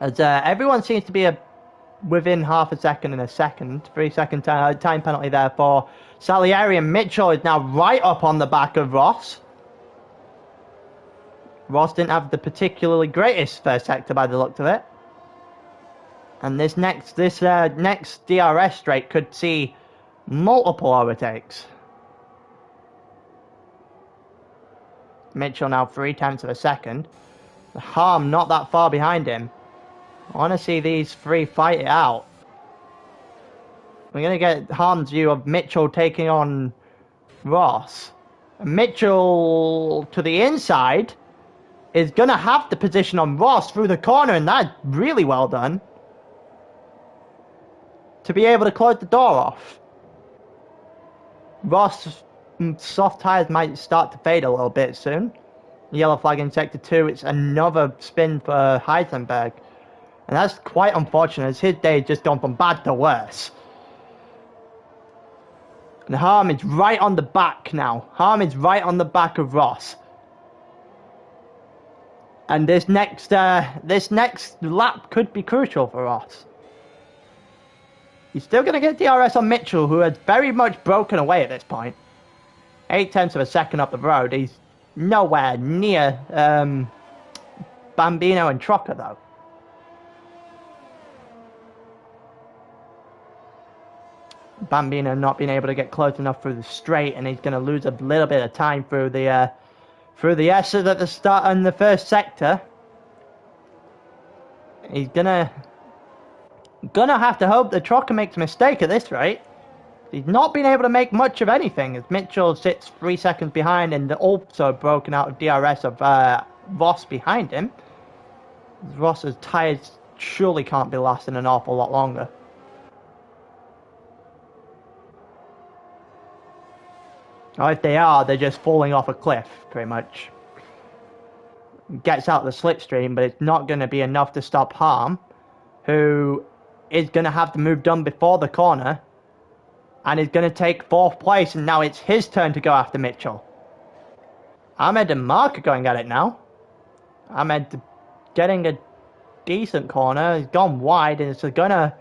As everyone seems to be within half a second and a second. 3-second time penalty there for Salieri, and Mitchell is now right up on the back of Ross. Ross didn't have the particularly greatest first sector by the look of it. And this next DRS straight could see multiple overtakes. Mitchell now 0.3 of a second. Harm not that far behind him. I want to see these three fight it out. We're going to get Harm's view of Mitchell taking on Ross. Mitchell to the inside is going to have the position on Ross through the corner, and that's really well done. To be able to close the door off. Ross' soft tyres might start to fade a little bit soon. Yellow flag in sector 2, it's another spin for Heisenberg. And that's quite unfortunate, as his day has just gone from bad to worse. And Harm is right on the back now. Harm is right on the back of Ross. And this next lap could be crucial for Ross. He's still going to get DRS on Mitchell, who has very much broken away at this point. 0.8 of a second up the road. He's nowhere near Bambino and Trocker, though. Bambino not being able to get close enough through the straight, and he's going to lose a little bit of time through the S's at the start in the first sector. He's gonna have to hope that Trocker makes a mistake at this rate. He's not been able to make much of anything, as Mitchell sits 3 seconds behind and also broken out of DRS of Ross behind him. Ross's tyres surely can't be lasting an awful lot longer. Or if they are, they're just falling off a cliff, pretty much. Gets out the slipstream, but it's not going to be enough to stop Harm, who is going to have the move done before the corner, and is going to take 4th place, and now it's his turn to go after Mitchell. Ahmed and Mark are going at it now. Ahmed getting a decent corner, he's gone wide, and it's going to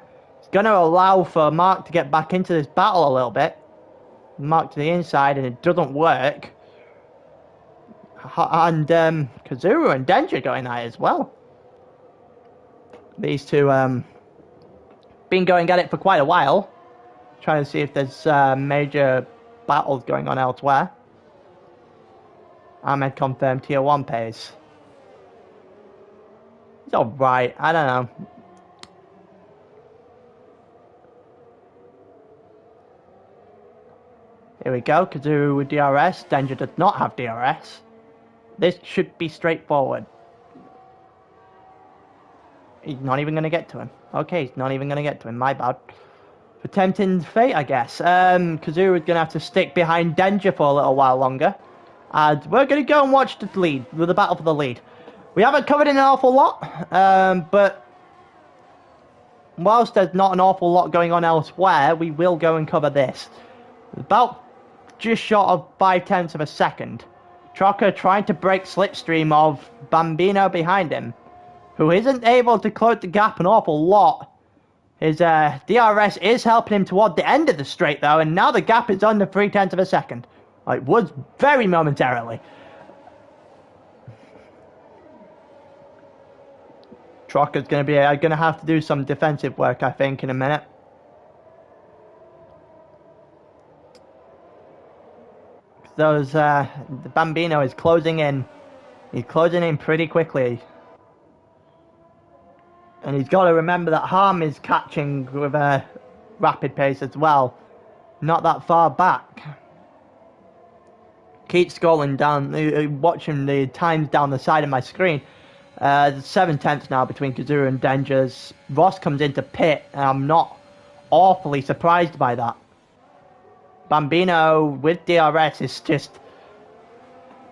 allow for Mark to get back into this battle a little bit. Mark to the inside, and it doesn't work. And Kazuru and Denja going at it as well. These two been going at it for quite a while, trying to see if there's major battles going on elsewhere. Ahmed confirmed tier 1 pace. It's alright, I don't know. Here we go, Kazuru with DRS. Denja does not have DRS. This should be straightforward. He's not even going to get to him. Okay, he's not even going to get to him, my bad. For tempting fate, I guess. Kazuru is going to have to stick behind Denja for a little while longer. And we're going to go and watch the lead, with the battle for the lead. We haven't covered an awful lot, but whilst there's not an awful lot going on elsewhere, we will go and cover this. About just short of 0.5 of a second Trucker trying to break slipstream of Bambino behind him, who isn't able to close the gap an awful lot. His DRS is helping him toward the end of the straight though, and now the gap is under 0.3 of a second. It was very momentarily. Trucker's gonna have to do some defensive work, I think, in a minute. The Bambino is closing in. He's closing in pretty quickly. And he's got to remember that Harm is catching with a rapid pace as well. Not that far back. Keep scrolling down, watching the times down the side of my screen. 7 tenths now between Kazuru and Denja. Ross comes into pit, and I'm not awfully surprised by that. Bambino with DRS is just...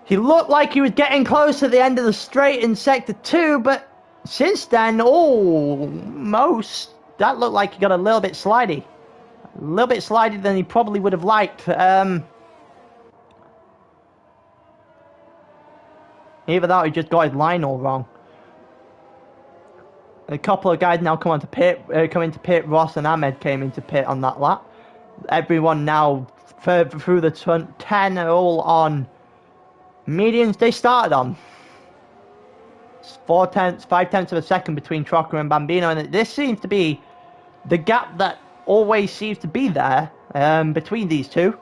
He looked like he was getting close to the end of the straight in Sector 2, but since then, almost, that looked like he got a little bit slidey. A little bit slidey than he probably would have liked. Either that or he just got his line all wrong. A couple of guys now come into pit. Ross and Ahmed came into pit on that lap. Everyone now further through the 10 are all on medians they started on. It's 5 tenths of a second between Trucker and Bambino, and this seems to be the gap that always seems to be there between these two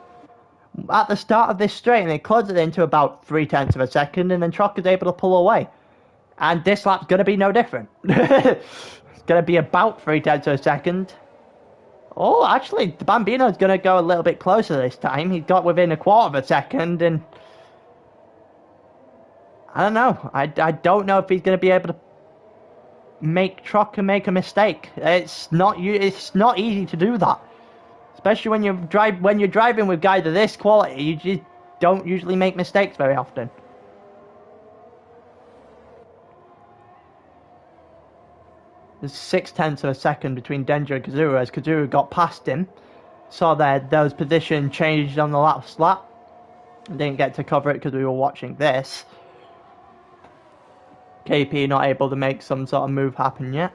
at the start of this straight, and it closes it into about 0.3 of a second, and then Trucker's able to pull away. And this lap's going to be no different. It's going to be about 0.3 of a second. Oh, actually, the Bambino's going to go a little bit closer this time. He got within 1/4 of a second, and I don't know. I don't know if he's going to be able to make Trucker make a mistake. It's not easy to do that, especially when you're driving with guys of this quality. You just don't usually make mistakes very often. There's 0.6 of a second between Denja and Kazuru as Kazuru got past him. Saw that those position changed on the last lap. Didn't get to cover it because we were watching this. KP not able to make some sort of move happen yet.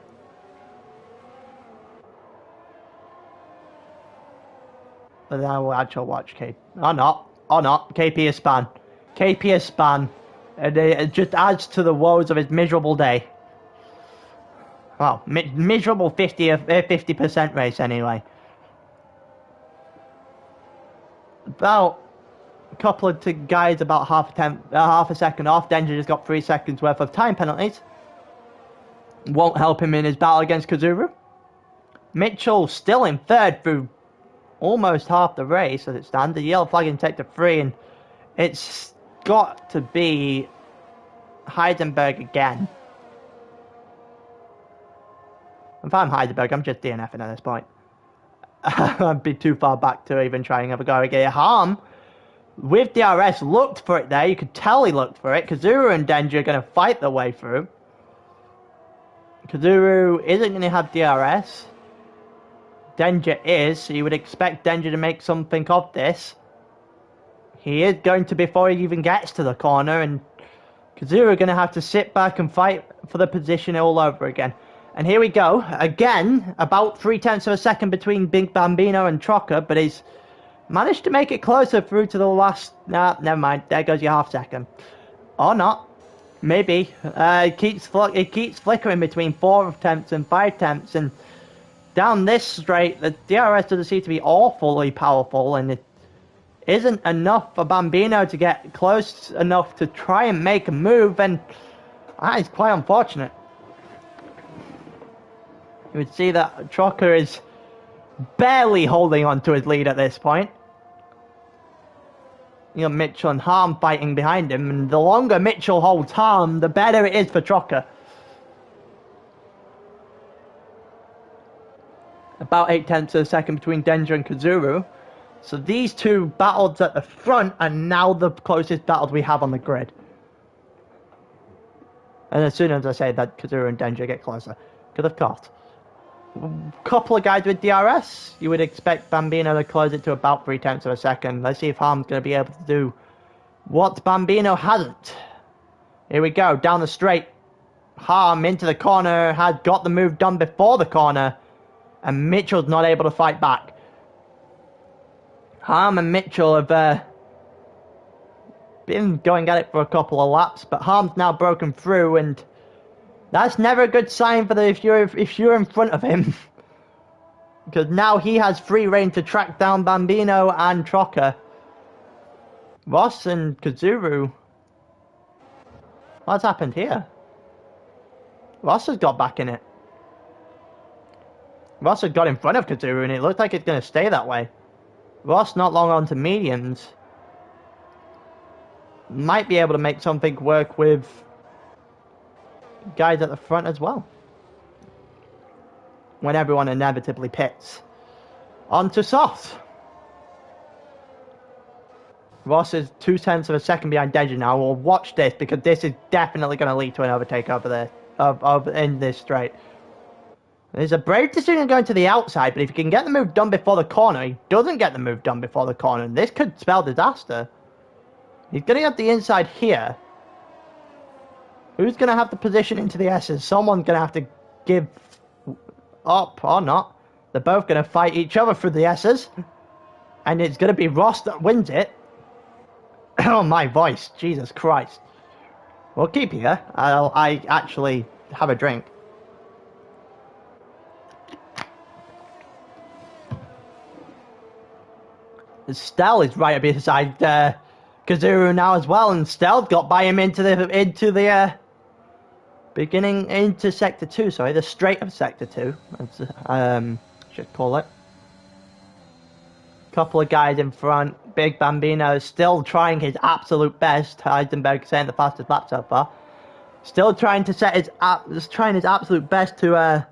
But then we'll actually watch KP. Or not. KP is span. KP is span. And it just adds to the woes of his miserable day. Well, miserable 50% race anyway. About a couple of guys about half a second off. Denja just got 3 seconds worth of time penalties. Won't help him in his battle against Kazuru. Mitchell still in third through almost half the race as it stands. The yellow flag in sector 3, and it's got to be Heisenberg again. If I'm Heisenberg, I'm just DNFing at this point. I'd be too far back to even try and have a go again. Harm, with DRS, looked for it there. You could tell he looked for it. Kazuru and Denja are going to fight their way through. Kazuru isn't going to have DRS. Denja is, so you would expect Denja to make something of this. He is going to before he even gets to the corner, and Kazuru are going to have to sit back and fight for the position all over again. And here we go, again, about 0.3 of a second between Big Bambino and Trucker, but he's managed to make it closer through to the last... Nah, never mind, there goes your half second. Or not. Maybe. It keeps flickering between 4 tenths and 5 tenths, and down this straight, the DRS doesn't seem to be awfully powerful, and it isn't enough for Bambino to get close enough to try and make a move, and that is quite unfortunate. You would see that Trucker is barely holding on to his lead at this point. You know, Mitchell and Harm fighting behind him, and the longer Mitchell holds Harm, the better it is for Trucker. About 0.8 of a second between Denja and Kazuru. So these two battles at the front are now the closest battles we have on the grid. And as soon as I say that, Kazuru and Denja get closer. Because of course. Couple of guys with DRS. You would expect Bambino to close it to about 0.3 of a second. Let's see if Harm's going to be able to do What Bambino hasn't. Here we go, down the straight. Harm into the corner, has got the move done before the corner, and Mitchell's not able to fight back. Harm and Mitchell have been going at it for a couple of laps, but Harm's now broken through, and that's never a good sign for if you're in front of him. Because now he has free reign to track down Bambino and Trocker. Ross and Kazuru. What's happened here? Ross has got back in it. Ross has got in front of Kazuru, and it looks like it's going to stay that way. Ross not long on to mediums. Might be able to make something work with guys at the front as well. When everyone inevitably pits. On to softs. Ross is 0.2 of a second behind Denja now. We'll watch this because this is definitely going to lead to an overtake over there. In this straight. There's a brave decision going to the outside, but if he can get the move done before the corner, he doesn't get the move done before the corner, and this could spell disaster. He's going to get the inside here. Who's going to have the position into the S's? Someone's going to have to give up, or not. They're both going to fight each other through the S's, and it's going to be Ross that wins it. Oh, my voice. Jesus Christ. We'll keep here. I actually have a drink. Stell is right beside Kazuru now as well, and Stell's got by him into the beginning into sector 2. Sorry, the straight of sector 2. Should call it. Couple of guys in front. Big Bambino still trying his absolute best. Heisenberg saying the fastest lap so far. Still trying to set his absolute best to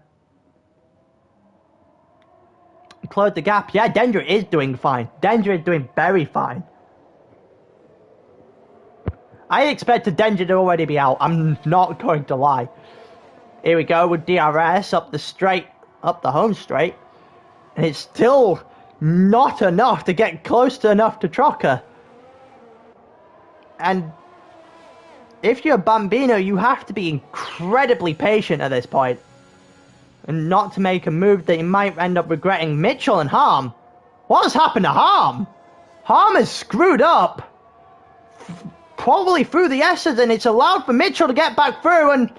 close the gap. Yeah, Denja is doing fine. Denja is doing very fine. I expected Denja to already be out. I'm not going to lie. Here we go with DRS up the home straight. And it's still not enough to get close to enough to Trocker. And if you're Bambino, you have to be incredibly patient at this point. And not to make a move that you might end up regretting. Mitchell and Harm. What has happened to Harm? Harm is screwed up. Probably through the S's, and it's allowed for Mitchell to get back through, and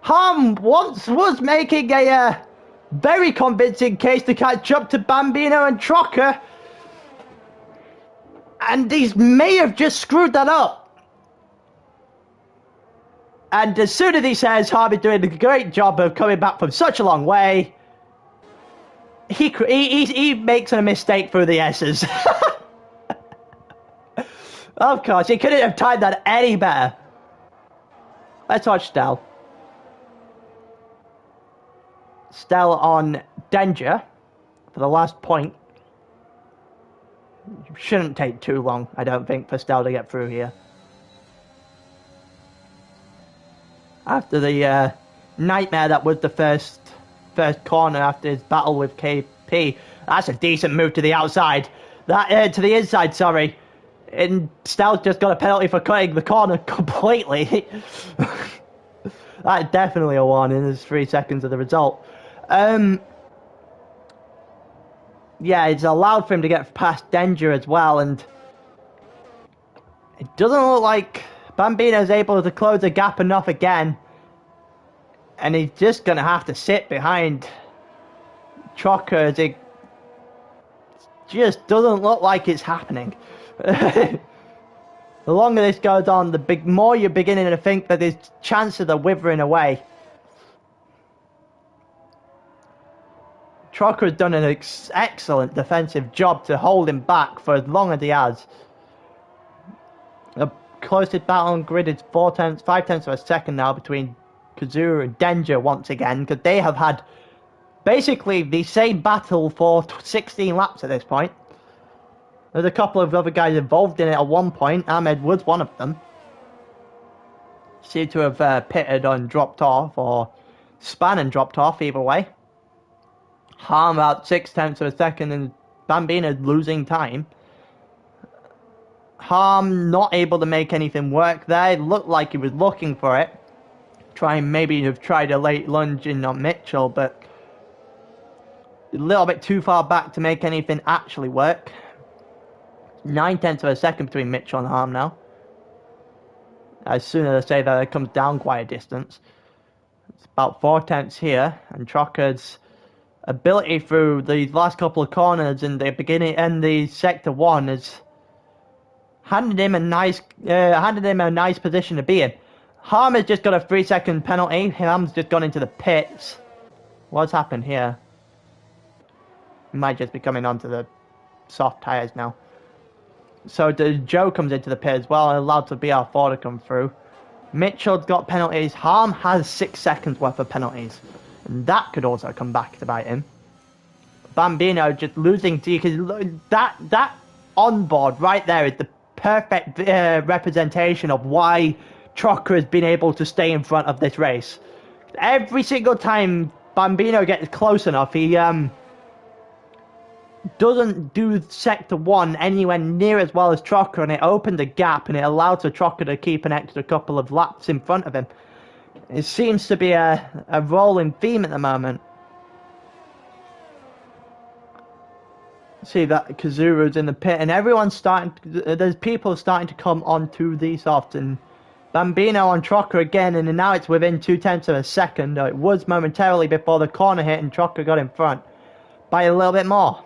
Harm once was making a very convincing case to catch up to Bambino and Trocker, and he may have just screwed that up. And as soon as he says Harm is doing a great job of coming back from such a long way, he makes a mistake through the S's. Of course, he couldn't have timed that any better. Let's watch Stell. Stell on Denja for the last point. Shouldn't take too long, I don't think, for Stell to get through here. After the nightmare that was the first corner after his battle with KP, that's a decent move to the outside. To the inside, sorry. And Stell's just got a penalty for cutting the corner completely. That's definitely a warning. There's 3 seconds of the result. Yeah, it's allowed for him to get past Denja as well, and it doesn't look like Bambino's able to close the gap enough again. And he's just going to have to sit behind Trocker as it just doesn't look like it's happening. The longer this goes on, the more you're beginning to think that his chances are withering away. Trocker has done an excellent defensive job to hold him back for as long as he has. The closest battle on grid is 5 tenths of a second now between Kazuru and Denja once again, because they have had basically the same battle for 16 laps at this point. There's a couple of other guys involved in it at one point. Ahmed was one of them. Seemed to have pitted and dropped off, or span and dropped off, either way. Harm about 6 tenths of a second, and Bambino losing time. Harm not able to make anything work there. It looked like he was looking for it. Maybe have tried a late lunge in on Mitchell, but a little bit too far back to make anything actually work. 9/10 of a second between Mitchell and Harm now. As soon as I say that, it comes down quite a distance. It's about 4/10 here, and Trocker's ability through the last couple of corners in the beginning and the sector 1 has handed him a nice position to be in. Harm has just got a 3-second penalty. Harm's just gone into the pits. What's happened here? He might just be coming onto the soft tyres now. So Joe comes into the pit as well, allowed to BR4 to come through. Mitchell's got penalties. Harm has 6 seconds worth of penalties. And that could also come back to bite him. Bambino just losing to you, because that onboard right there is the perfect representation of why Trocker has been able to stay in front of this race. Every single time Bambino gets close enough, he doesn't do sector 1 anywhere near as well as Trocker, and it opened a gap and it allowed the Trocker to keep an extra couple of laps in front of him. It seems to be a rolling theme at the moment. See that Kazuru's in the pit, and everyone's starting. There's people starting to come onto the softs, and Bambino on Trocker again, and now it's within 2/10 of a second. It was momentarily before the corner hit, and Trocker got in front by a little bit more.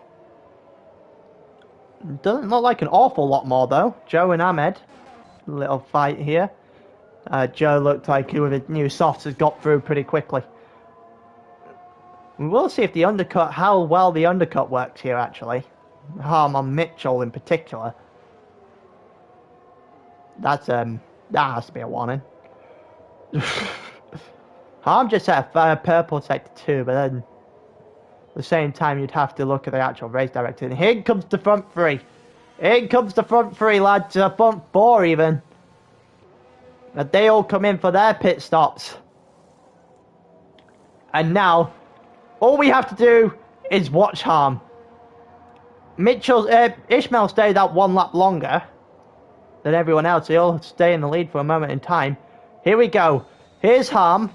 Doesn't look like an awful lot more though. Joe and Ahmed, little fight here. Joe looked like he with his new softs has got through pretty quickly. We'll see if the undercut, how well the undercut works here actually. Harm on Mitchell in particular. That's that has to be a warning. Harm just set a purple sector 2, but then at the same time you'd have to look at the actual race director. And here comes the front 3. Here comes the front 3, lads. Front 4 even. And they all come in for their pit stops. And now all we have to do is watch Harm. Ishmael stayed out 1 lap longer than everyone else. He'll stay in the lead for a moment in time. Here we go. Here's Harm.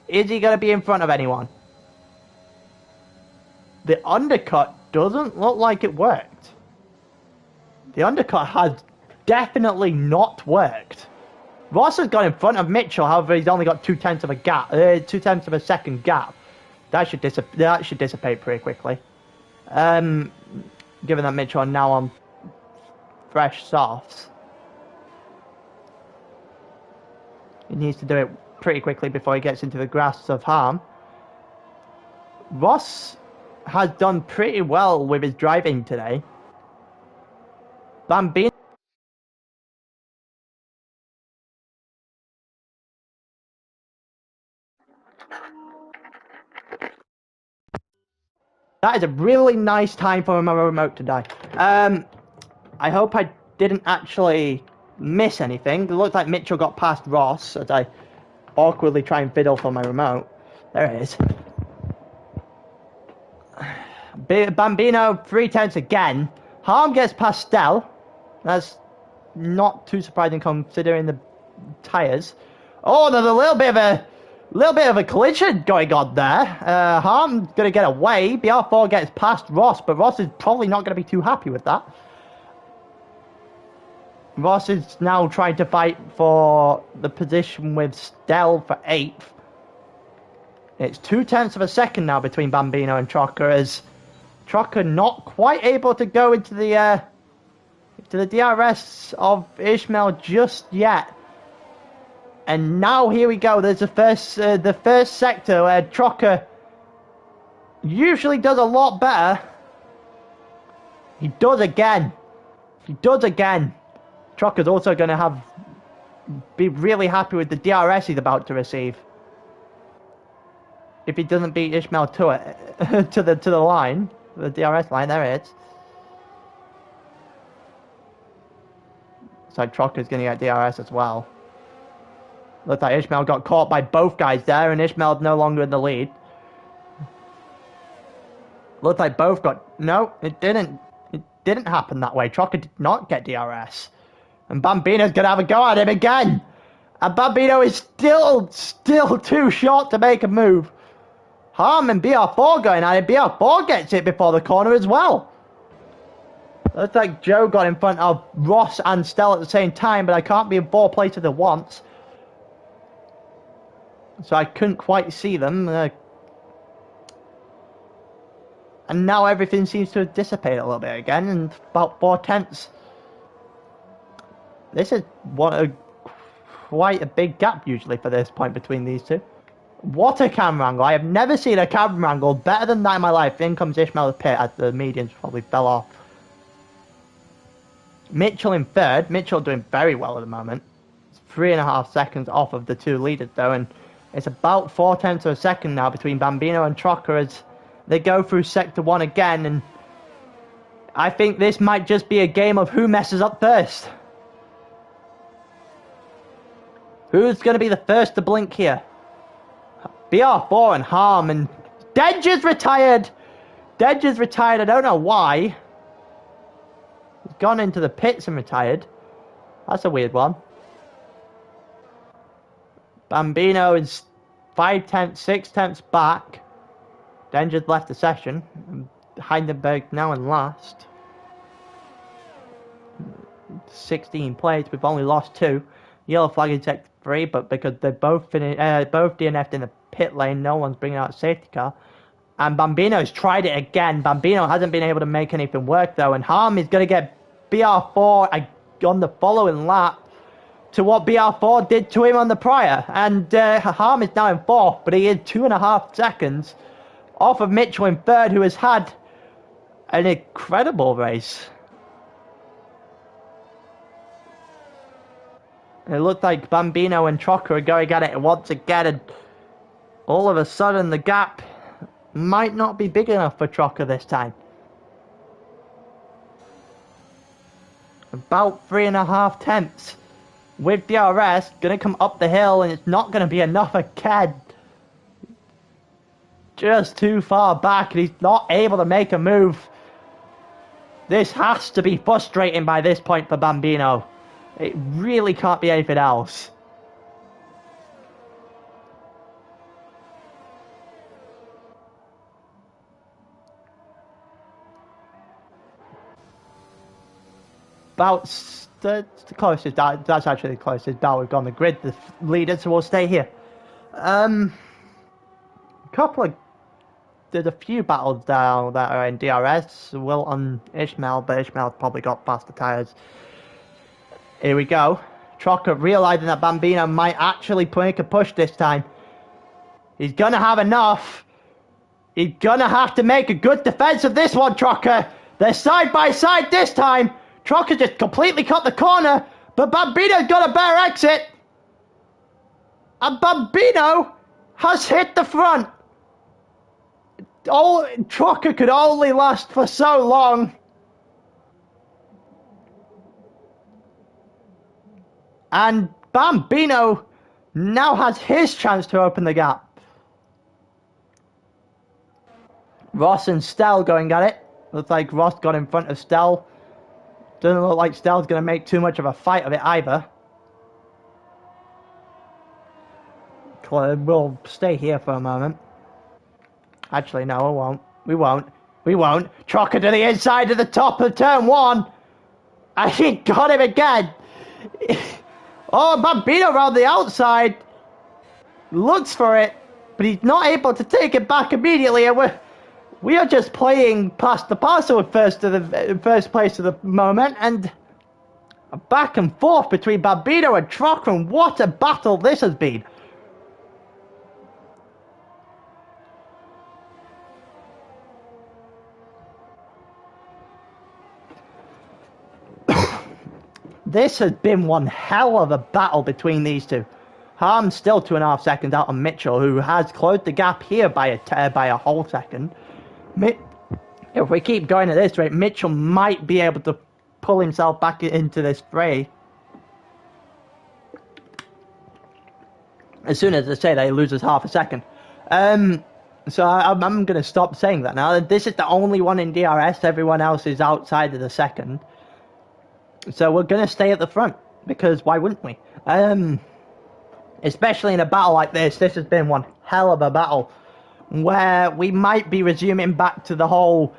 Is he going to be in front of anyone? The undercut doesn't look like it worked. The undercut has definitely not worked. Ross has got in front of Mitchell, however he's only got 2/10 of a gap, 2/10 of a second gap. That should dissipate pretty quickly. Given that Mitchell are now on fresh softs, he needs to do it pretty quickly before he gets into the grasp of Harm. Ross has done pretty well with his driving today. Bambino. That is a really nice time for my remote to die. I hope I didn't actually miss anything. It looked like Mitchell got past Ross as I awkwardly try and fiddle for my remote. There it is. Bambino 3/10 again. Harm gets past Stell. That's not too surprising considering the tyres. Oh, there's a little bit of a collision going on there. Harm's going to get away. BR4 gets past Ross, but Ross is probably not going to be too happy with that. Ross is now trying to fight for the position with Stell for 8th. It's 2/10 of a second now between Bambino and Trocker, as Trocker not quite able to go into the DRS of Ishmael just yet. And now here we go. There's the first sector where Trocker usually does a lot better. He does again. He does again. Trocker's also going to be really happy with the DRS he's about to receive. If he doesn't beat Ishmael to it, to the line, the DRS line, there it is. So Trocker's going to get DRS as well. Looks like Ishmael got caught by both guys there, and Ishmael's no longer in the lead. Looks like both got... No, it didn't. It didn't happen that way. Trocker did not get DRS. And Bambino's going to have a go at him again. And Bambino is still too short to make a move. Harm and BR4 going at it. BR4 gets it before the corner as well. Looks like Joe got in front of Ross and Stell at the same time, but I can't be in 4 places at once. So I couldn't quite see them. And now everything seems to have dissipated a little bit again, and about 4/10. This is quite a big gap usually for this point between these two. What a camera angle. I have never seen a camera angle better than that in my life. In comes Ishmael Pit as the medians probably fell off. Mitchell in third. Mitchell doing very well at the moment. It's 3.5 seconds off of the 2 leaders though, and it's about 4/10 of a second now between Bambino and Trocker as they go through sector 1 again, and I think this might just be a game of who messes up first. Who's going to be the first to blink here? BR4 and Harm, and Denja's retired. Denja's retired. I don't know why. He's gone into the pits and retired. That's a weird one. Bambino is 5/10, 6/10 back. Denja's left the session. Heidenberg now in last. 16 plays. We've only lost 2. Yellow flag in sector 3, but because they both DNF'd in the pit lane, no one's bringing out a safety car. And Bambino's tried it again. Bambino hasn't been able to make anything work though, and Harm is going to get BR4 on the following lap to what BR4 did to him on the prior. And Harm is now in 4th, but he is 2.5 seconds off of Mitchell in 3rd, who has had an incredible race. It looked like Bambino and Trocker are going at it once again, and all of a sudden the gap might not be big enough for Trocker this time. About 3.5 with DRS, going to come up the hill, and it's not going to be enough again. Just too far back, and he's not able to make a move. This has to be frustrating by this point for Bambino. It really can't be anything else. About the closest, that's actually the closest that we've got on the grid, the leader, so we'll stay here. There's a few battles down that are in DRS. Will on Ishmael, but Ishmael's probably got faster tyres. Here we go. Trocker realizing that Bambino might actually make a push this time. He's gonna have enough. He's gonna have to make a good defense of this one, Trocker. They're side by side this time. Trocker just completely cut the corner, but Bambino's got a better exit. And Bambino has hit the front. Trocker could only last for so long. And Bambino now has his chance to open the gap. Ross and Stell going at it. Looks like Ross got in front of Stell. Doesn't look like Stell's going to make too much of a fight of it either. We'll stay here for a moment. Actually, no, we won't. We won't. Trocker to the inside of the top of turn 1. And he got him again. Oh, Bambino around the outside. Looks for it, but he's not able to take it back immediately. And we are just playing past the parcel with first place at the moment, and a back and forth between Bambino and Trocker, and what a battle this has been. This has been one hell of a battle between these two. Harm's still 2.5 seconds out on Mitchell, who has closed the gap here by a whole second. If we keep going at this rate, Mitchell might be able to pull himself back into this fray. As soon as I say that, he loses half a second. So I'm going to stop saying that now. This is the only one in DRS. Everyone else is outside of the second. So we're going to stay at the front, because why wouldn't we? Especially in a battle like this. This has been one hell of a battle, where we might be resuming back to the whole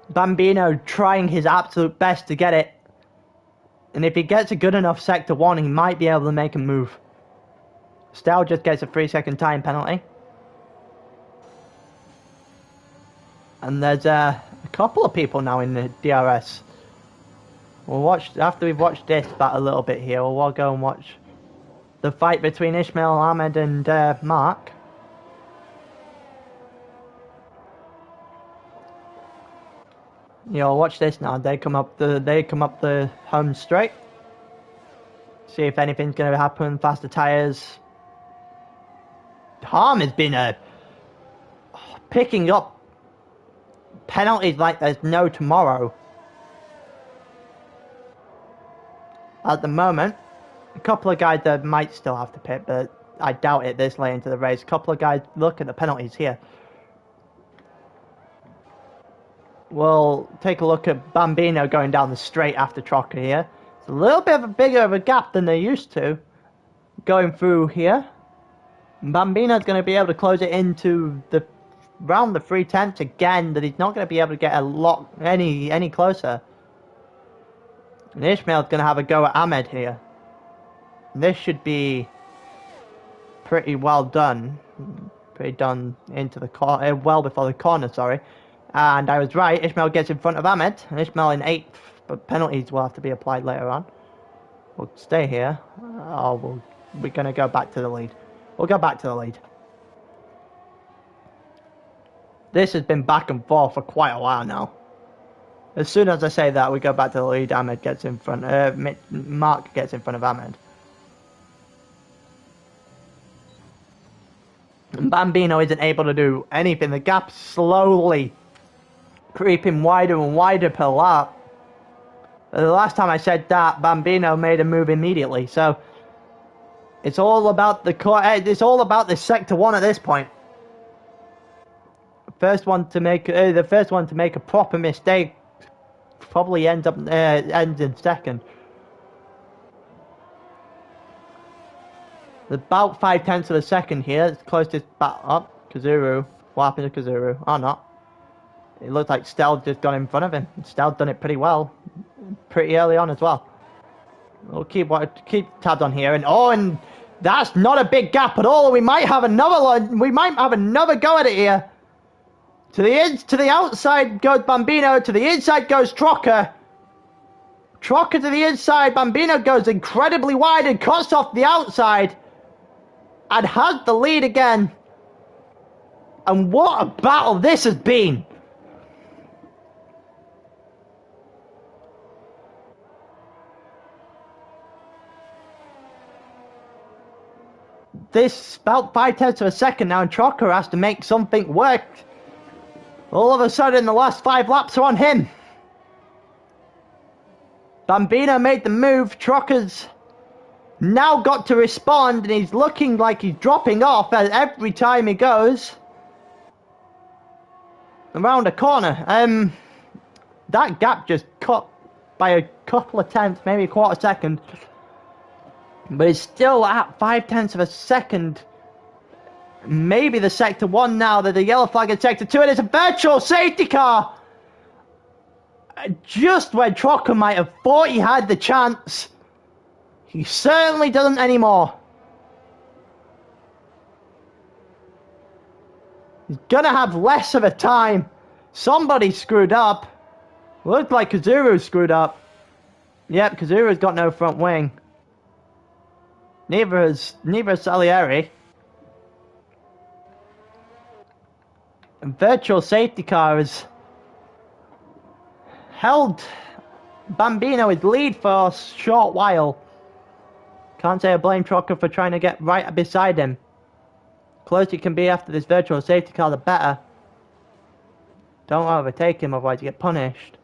Bambino trying his absolute best to get it. And if he gets a good enough sector 1, he might be able to make a move. Stel just gets a 3-second time penalty. And there's a couple of people now in the DRS. We'll watch, after we've watched this back a little bit here, we'll go and watch the fight between Ismail Ahmed and Mark. You know, watch this now. They come up the home straight. See if anything's going to happen. Faster tires. Harm has been picking up penalties like there's no tomorrow. At the moment, a couple of guys that might still have to pit, but I doubt it this late into the race. A couple of guys, look at the penalties here. We'll take a look at Bambino going down the straight after Trocker here. It's a little bit of a bigger of a gap than they're used to going through here. Bambino's going to be able to close it into the round the 3/10 again, that he's not going to be able to get a lot any closer. And Ishmael's going to have a go at Ahmed here. And this should be pretty well done. Pretty done into the corner, well before the corner, sorry. And I was right, Ishmael gets in front of Ahmed. And Ishmael in 8th, but penalties will have to be applied later on. We'll stay here. We're going to go back to the lead. We'll go back to the lead. This has been back and forth for quite a while now. As soon as I say that, we go back to the lead. Ahmed gets in front. Mark gets in front of Ahmed. And Bambino isn't able to do anything. The gap's slowly creeping wider and wider per lap. The last time I said that, Bambino made a move immediately. So it's all about it's all about the sector 1 at this point. The first one to make a proper mistake probably ends in second. About 5/10 of a second here. It's closest back up. Kazuru. What happened to Kazuru? Oh, not. It looks like Stel just got in front of him. Stel's done it pretty well. Pretty early on as well. We'll keep tabs on here. And that's not a big gap at all. We might have another go at it here. To the outside goes Bambino. To the inside goes Trocker. Trocker to the inside. Bambino goes incredibly wide and cuts off the outside. And has the lead again. And what a battle this has been. This about 5/10 of a second now, and Trocker has to make something work. All of a sudden, the last 5 laps are on him. Bambino made the move. Trocker's now got to respond, and he's looking like he's dropping off every time he goes around a corner. That gap just cut by a couple of tenths, maybe a quarter second. But it's still at 5/10 of a second. Maybe the sector 1 now, that the yellow flag in sector 2, and it's a virtual safety car. Just when Trocker might have thought he had the chance, he certainly doesn't anymore. He's gonna have less of a time. Somebody screwed up. Looked like Kazuru screwed up. Yep, Kazuru's got no front wing. Neither has Salieri. And virtual safety car has held Bambino his lead for a short while. Can't say I blame Trocker for trying to get right beside him. Closer you can be after this virtual safety car, the better. Don't overtake him, otherwise you get punished.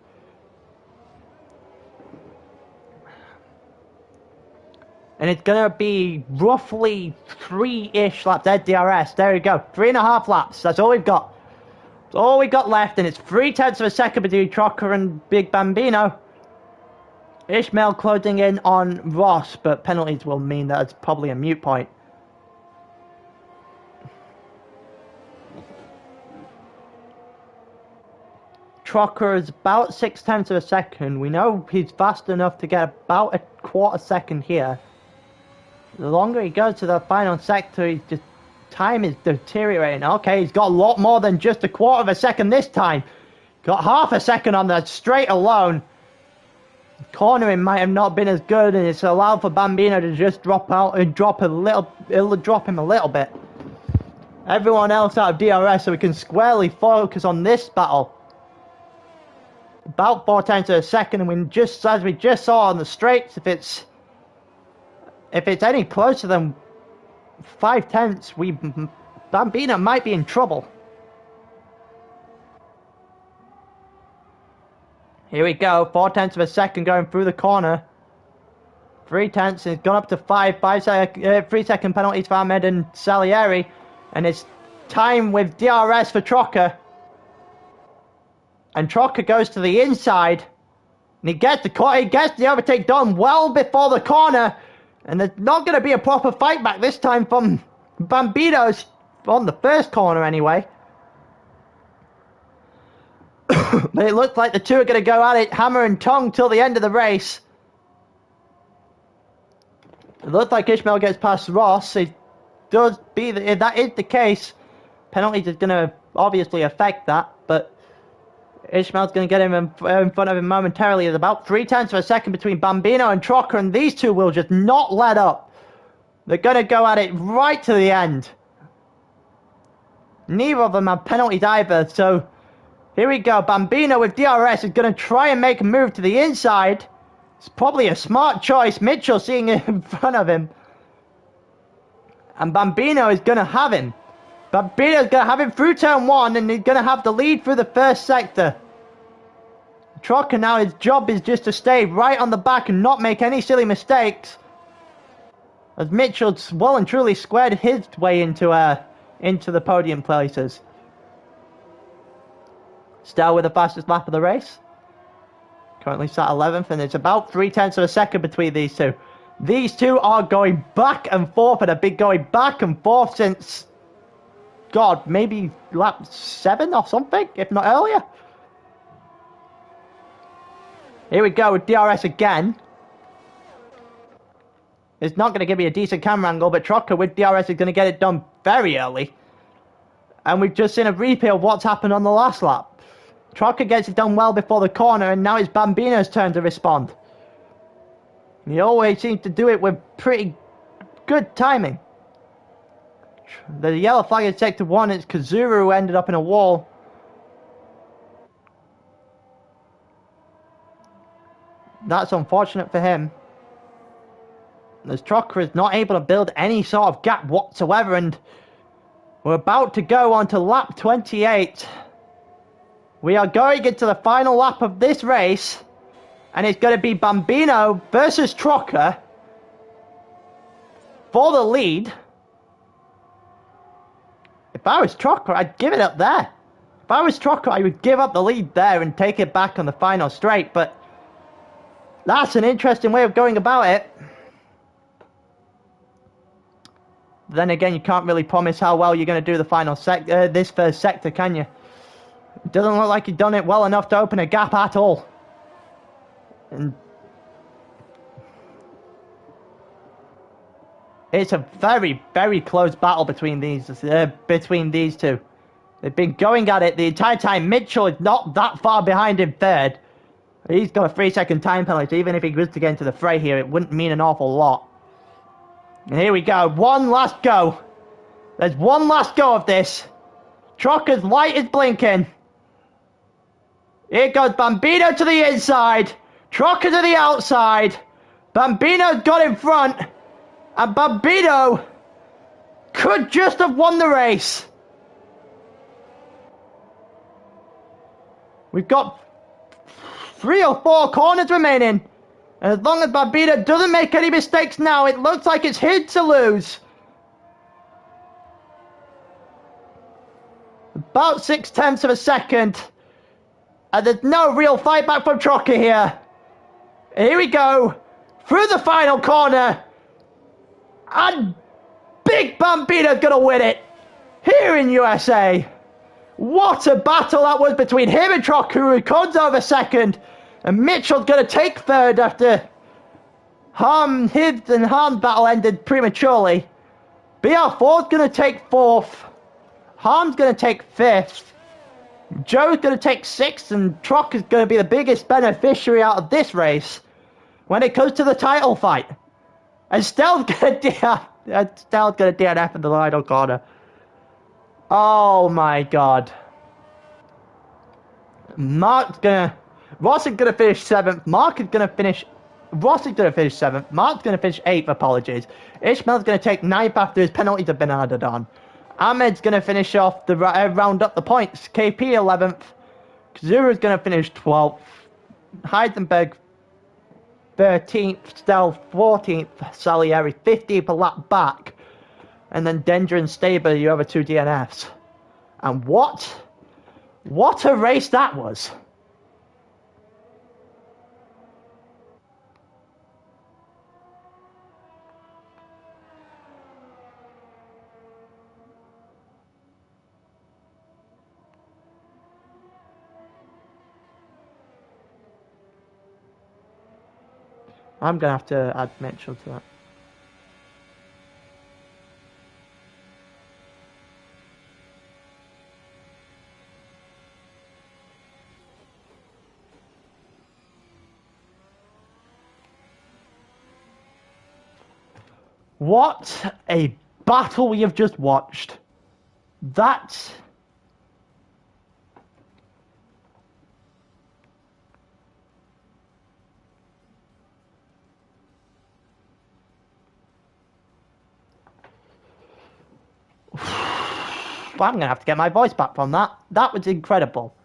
And it's going to be roughly 3-ish laps. There's DRS. There we go. 3.5 laps. That's all we've got. That's all we've got left. And it's 0.3 of a second between Trocker and Big Bambino. Ishmael closing in on Ross, but penalties will mean that it's probably a mute point. Trocker is about 0.6 of a second. We know he's fast enough to get about a quarter second here. The longer he goes to the final sector, he's just time is deteriorating. Okay, he's got a lot more than just a quarter of a second this time. Got half a second on the straight alone. Cornering might have not been as good, and it's allowed for Bambino to just drop out and drop a little. It'll drop him a little bit. Everyone else out of DRS, so we can squarely focus on this battle. About 0.4 of a second, and we just, as we just saw on the straights, if it's any closer than 0.5, Bambino might be in trouble. Here we go, 0.4 of a second going through the corner. 0.3, and it's gone up to 3-second penalties for Ahmed and Salieri, and it's time with DRS for Trocker. And Trocker goes to the inside, and he gets the overtake done well before the corner, and there's not going to be a proper fight back this time from Bambino's on the first corner anyway. But it looks like the two are going to go at it hammer and tongue till the end of the race. It looks like Ishmael gets past Ross. If that is the case, penalties is going to obviously affect that, but Ishmael's going to get him in front of him momentarily. There's about 0.3 of a second between Bambino and Trocker, and these two will just not let up. They're going to go at it right to the end. Neither of them have penalties either, so here we go. Bambino with DRS is going to try and make a move to the inside. It's probably a smart choice. Mitchell seeing it in front of him. And Bambino is going to have him. Bambino's going to have him through turn 1, and he's going to have the lead through the first sector. Trocker now, his job is just to stay right on the back and not make any silly mistakes, as Mitchell's well and truly squared his way into the podium places. Still with the fastest lap of the race. Currently sat 11th, and it's about 0.3 of a second between these two. These two are going back and forth, and have been going back and forth since, God, maybe lap 7 or something, if not earlier. Here we go with DRS again. It's not going to give me a decent camera angle, but Trocker with DRS is going to get it done very early. And we've just seen a replay of what's happened on the last lap. Trocker gets it done well before the corner, and now it's Bambino's turn to respond. He always seems to do it with pretty good timing. The yellow flag in sector 1, it's Kazura who ended up in a wall. That's unfortunate for him, as Trocker is not able to build any sort of gap whatsoever, and we're about to go on to lap 28. We are going into the final lap of this race, and it's going to be Bambino versus Trocker for the lead. If I was Trocker, I'd give it up there. If I was Trocker, I would give up the lead there and take it back on the final straight, but that's an interesting way of going about it. Then again, you can't really promise how well you're going to do the final this first sector, can you? It doesn't look like you've done it well enough to open a gap at all. And it's a very, very close battle between these two. They've been going at it the entire time. Mitchell is not that far behind in third. He's got a 3-second time penalty, so even if he was to get into the fray here, it wouldn't mean an awful lot. And here we go, one last go. There's one last go of this. Trocker's light is blinking. Here goes Bambino to the inside. Trocker to the outside. Bambino's got in front. And Bambino could just have won the race. We've got 3 or 4 corners remaining. And as long as Bambino doesn't make any mistakes now, it looks like it's his to lose. About 0.6 of a second. And there's no real fight back from Trocker here. Here we go. Through the final corner. And Big Bambino's going to win it. Here in USA. What a battle that was between him and Trock, who records over second. And Mitchell's going to take third after his and Harm's battle ended prematurely. BR4's going to take fourth. Harm's going to take fifth. Joe's going to take sixth, and Trock is going to be the biggest beneficiary out of this race when it comes to the title fight. And Stell's going to DNF in the final corner. Oh my god. Ross is going to finish 7th. Ross is going to finish 7th. Mark's going to finish 8th, apologies. Ishmael's going to take 9th after his penalties have been added on. Ahmed's going to finish off the round up the points. KP 11th. Kazuru's going to finish 12th. Heisenberg 13th. Stell 14th. Salieri 15th, a lap back. And then Denja and Staber, your other 2 DNFs. And what a race that was. I'm going to have to add Mitchell to that. What a battle we have just watched. That... I'm going to have to get my voice back from that. That was incredible.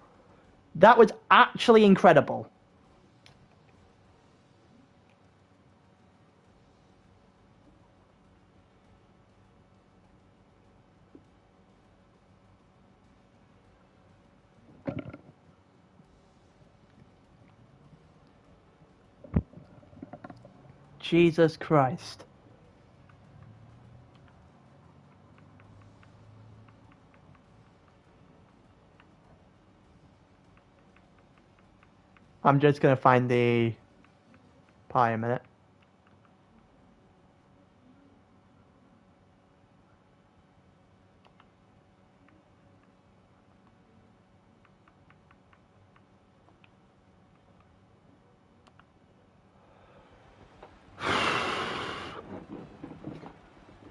That was actually incredible. Jesus Christ. I'm just going to find the pie a minute.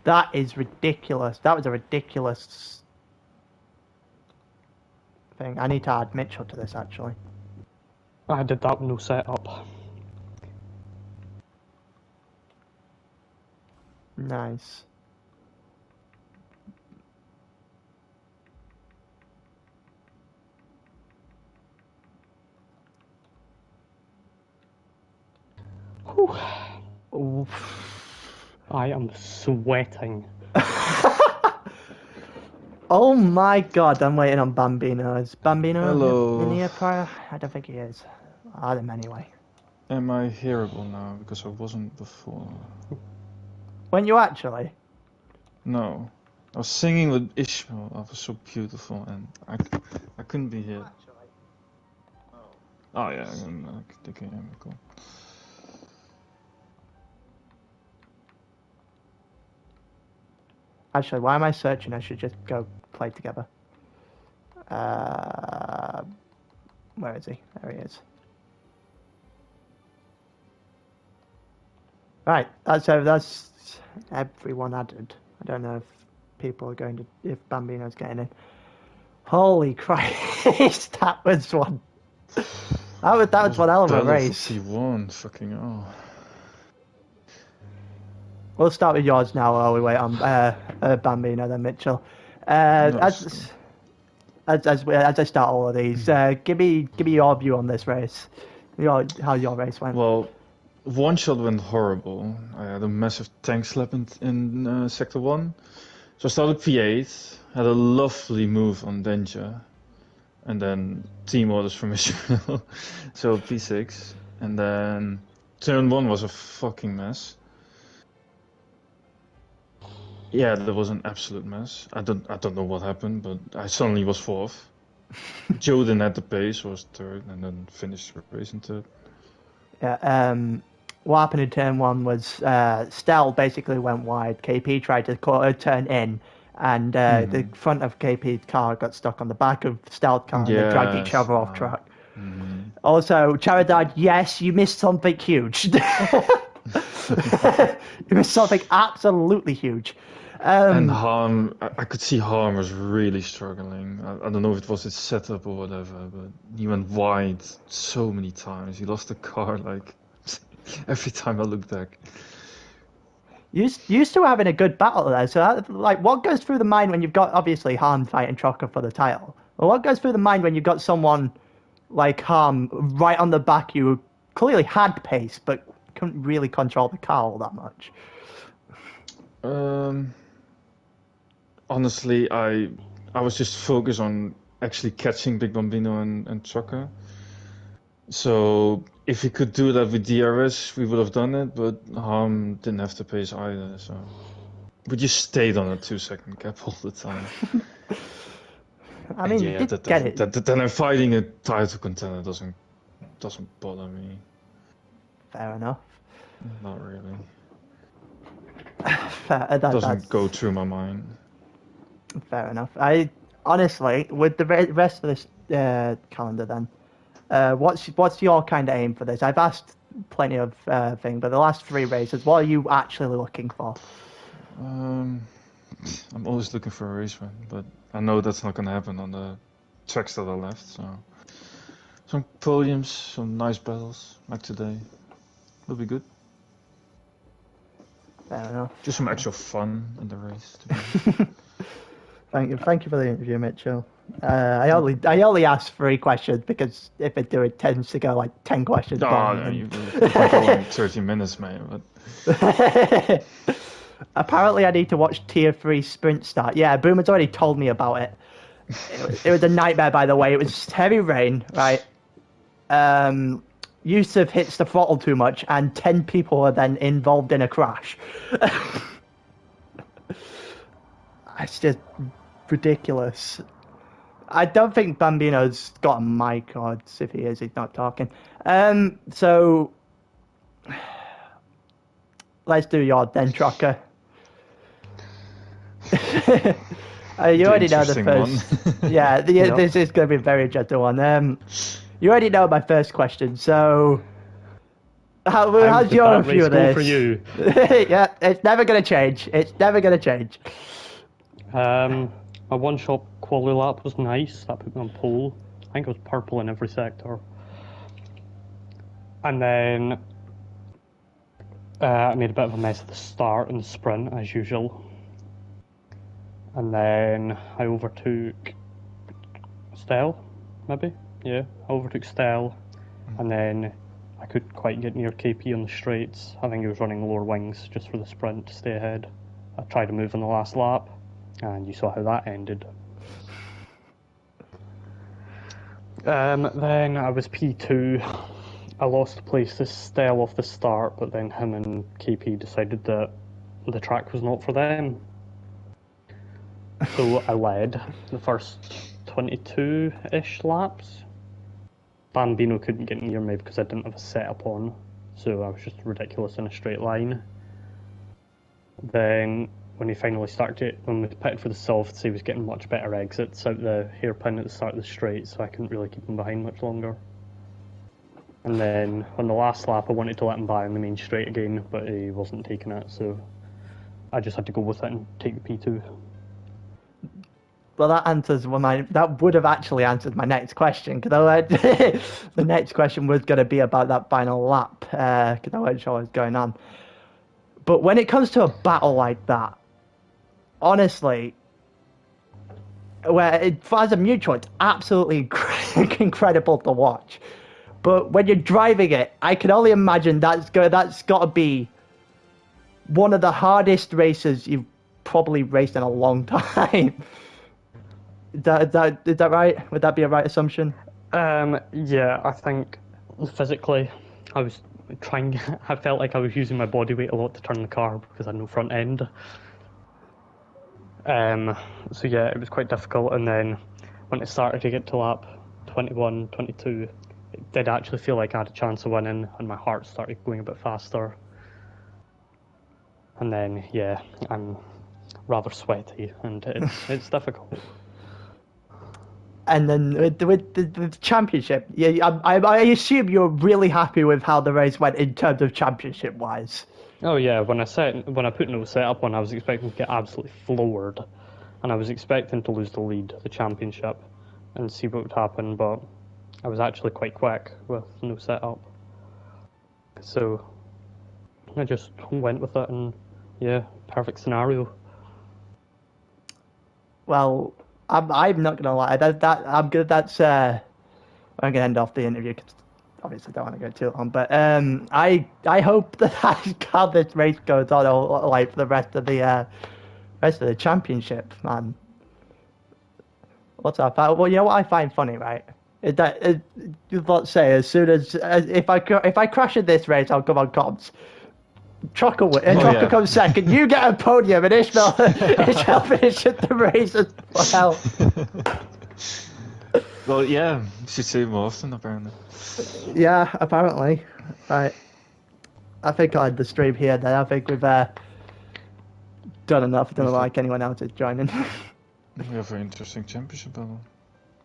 That is ridiculous. That was a ridiculous thing. I need to add Mitchell to this, actually. I did that with no setup. Nice. Whew. Oof. I am sweating. Oh my god, I'm waiting on Bambino. Is Bambino Hello. in here prior? I don't think he is. I'll add him anyway. Am I hearable now? Because I wasn't before. Weren't you actually? No. I was singing with Ishmael. That was so beautiful, and I couldn't be here. Oh yeah, I'm thinking I'm cool. Actually, why am I searching? I should just go play together. Where is he? There he is. Right, that's everyone added. I don't know if people are going to, if Bambino's getting in. Holy Christ, that was one. That was one hell of a race. P1, fucking hell. We'll start with yours now while we wait on Bambino, then Mitchell. As I start all of these, give me your view on this race. How your race went. Well, one shot went horrible. I had a massive tank slap in sector 1. So I started P8, had a lovely move on Denja, and then team orders from Israel. So P6, and then turn 1 was a fucking mess. Yeah, that was an absolute mess. I don't know what happened, but I suddenly was 4th. Joe didn't have the pace, was 3rd, and then finished the race in 3rd. Yeah. What happened in turn 1 was Stell basically went wide. KP tried to turn in, and the front of KP's car got stuck on the back of Stell's car, and they dragged each other off track. Also, Charadad, yes, you missed something huge. You missed something absolutely huge. And Harm, I could see Harm was really struggling. I don't know if it was his setup or whatever, but he went wide so many times. He lost the car like every time I looked back. You still having a good battle there. So, what goes through the mind when you've got obviously Harm fighting Trocker for the title? Well, what goes through the mind when you've got someone like Harm right on the back? You clearly had pace, but couldn't really control the car all that much. Honestly, I was just focused on actually catching Big Bambino and Trucker. So if we could do that with DRS, we would have done it, but Harm didn't have the pace either, so we just stayed on a 2-second gap all the time. I mean, yeah, then I'm fighting a title contender doesn't bother me. Fair enough. Not really. That doesn't go through my mind. Fair enough. I honestly, with the rest of this calendar, then, what's your kind of aim for this? I've asked plenty of things, but the last 3 races, what are you actually looking for? I'm always looking for a race win, but I know that's not going to happen on the tracks that are left. So some podiums, some nice battles like today, will be good. Fair enough. Just some actual fun in the race. Thank you for the interview, Mitchell. I only asked 3 questions because if I do, it tends to go like 10 questions. No, you can go in 30 minutes, mate. But... Apparently, I need to watch Tier 3 Sprint Start. Yeah, Boomer's already told me about it. It was a nightmare, by the way. It was heavy rain, right? Yusuf hits the throttle too much, and 10 people are then involved in a crash. It's just ridiculous. I don't think Bambino's got a mic, or if he is, he's not talking. So let's do your then, Trucker. You already know the first. Yeah, this is going to be a very interesting one. You already know my first question, so how's your view of this? For you? Yeah, it's never going to change. It's never going to change. My one-shot quality lap was nice. That put me on pole. I think it was purple in every sector. And then I made a bit of a mess at the start in the sprint, as usual. And then I overtook Stell, maybe? Yeah, I overtook Stell. And then I couldn't quite get near KP on the straights. I think he was running lower wings just for the sprint to stay ahead. I tried to move on the last lap, and you saw how that ended. Then I was P2. I lost the place to Stell off the start, but then him and KP decided that the track was not for them. So I led the first 22-ish laps. Bambino couldn't get near me because I didn't have a setup on, so I was just ridiculous in a straight line. Then when he finally started, when we pitted for the softs, he was getting much better exits out the hairpin at the start of the straight, so I couldn't really keep him behind much longer. And then on the last lap, I wanted to let him by on the main straight again, but he wasn't taking it, so I just had to go with it and take the P2. Well, that would have actually answered my next question, because the next question was going to be about that final lap, because I wasn't sure what was going on. But when it comes to a battle like that, honestly, as a mutual, it's absolutely incredible to watch. But when you're driving it, I can only imagine that's got to be one of the hardest races you've probably raced in a long time. Is that right? Would that be a right assumption? Yeah, I think physically, I was I felt like I was using my body weight a lot to turn the car because I had no front end. So yeah, it was quite difficult. And then when it started to get to lap 21, 22, it did actually feel like I had a chance of winning, and my heart started going a bit faster. And then yeah, I'm rather sweaty, and it's difficult. And then with the championship, yeah, I assume you're really happy with how the race went in terms of championship wise. Oh yeah, when I put no setup on, I was expecting to get absolutely floored, and I was expecting to lose the lead, the championship, and see what would happen. But I was actually quite quick with no setup, so I just went with it, and yeah, perfect scenario. Well, I'm not gonna lie. I'm gonna end off the interview because obviously I don't want to go too long. But I hope that how this race goes on, like for the rest of the championship, man. What's up? Well, you know what I find funny, right? Is that let's say as soon as if I crash in this race, I'll come on comms. Trucker comes second. You get a podium, and Ishmael finishes the race as well. Well, yeah, you should say it more often, apparently. Yeah, apparently. Right. I think I'll end the stream here. Then I think we've done enough. I don't like anyone else is joining. We have an interesting championship battle.